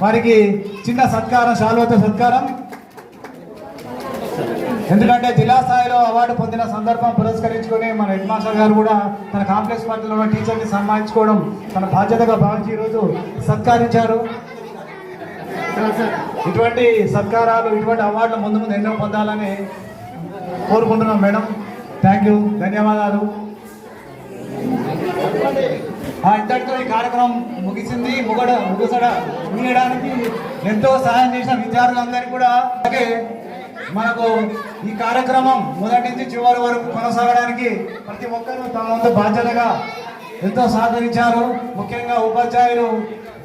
వారికి చిన్న సత్కారం, శాలువాతో సత్కారం. ఎందుకంటే జిల్లా స్థాయిలో అవార్డు పొందిన సందర్భం పురస్కరించుకొని మన హెడ్ మాస్టర్ గారు కూడా తన కాంప్లెక్స్ పార్టీలో ఉన్న టీచర్ని సన్మానించుకోవడం తన బాధ్యతగా భావించి ఈరోజు సత్కరించారు. ఇటువంటి సత్కారాలు, ఇటువంటి అవార్డులు ముందు ముందు ఎన్నో పొందాలని కోరుకుంటున్నాం మేడం. థ్యాంక్ యూ, ధన్యవాదాలు. ఇంతటితో ఈ కార్యక్రమం ముగిసింది. ముగియడానికి ఎంతో సహాయం చేసిన విద్యార్థులందరికీ కూడా, అలాగే మనకు ఈ కార్యక్రమం మొదటి నుంచి చివరి వరకు కొనసాగడానికి ప్రతి ఒక్కరూ తమ వంతు బాధ్యతగా ఎంతో సహకరించారు. ముఖ్యంగా ఉపాధ్యాయులు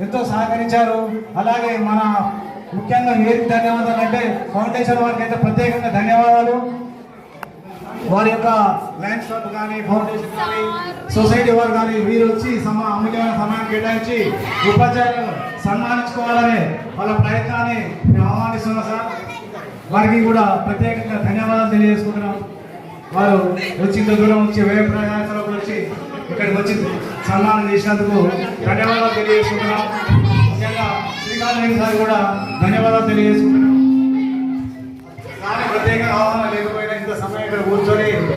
ఎంతో సహకరించారు. అలాగే మన ముఖ్యంగా ఏది ధన్యవాదాలు అంటే ఫౌండేషన్ వారికి అయితే ప్రత్యేకంగా ధన్యవాదాలు. వారి యొక్క లయన్స్ క్లబ్ కానీ, ఫౌండేషన్ కానీ, సొసైటీ వారు కానీ వీరు వచ్చి అమూల్యమైన సమయాన్ని కేటాయించి ఉపాధ్యాయులను సన్మానించుకోవాలనే వాళ్ళ ప్రయత్నాన్ని మేము ఆహ్వానిస్తున్నాం సార్. వారికి కూడా ప్రత్యేకంగా ధన్యవాదాలు తెలియజేసుకుంటున్నాం. వారు వచ్చి ఇంత దూరం వచ్చి వ్యయ ప్రయాసాలకు వచ్చి ఇక్కడికి వచ్చి సన్మానం చేసినందుకు ధన్యవాదాలు తెలియజేసుకుంటున్నాం. ముఖ్యంగా శ్రీకాంత్ రెడ్డి సార్ కూడా ధన్యవాదాలు తెలియజేసుకుంటున్నాం. కానీ ప్రత్యేకంగా ఆహ్వానం లేకపోయినా ఇంత సమయం ఇక్కడ కూర్చొని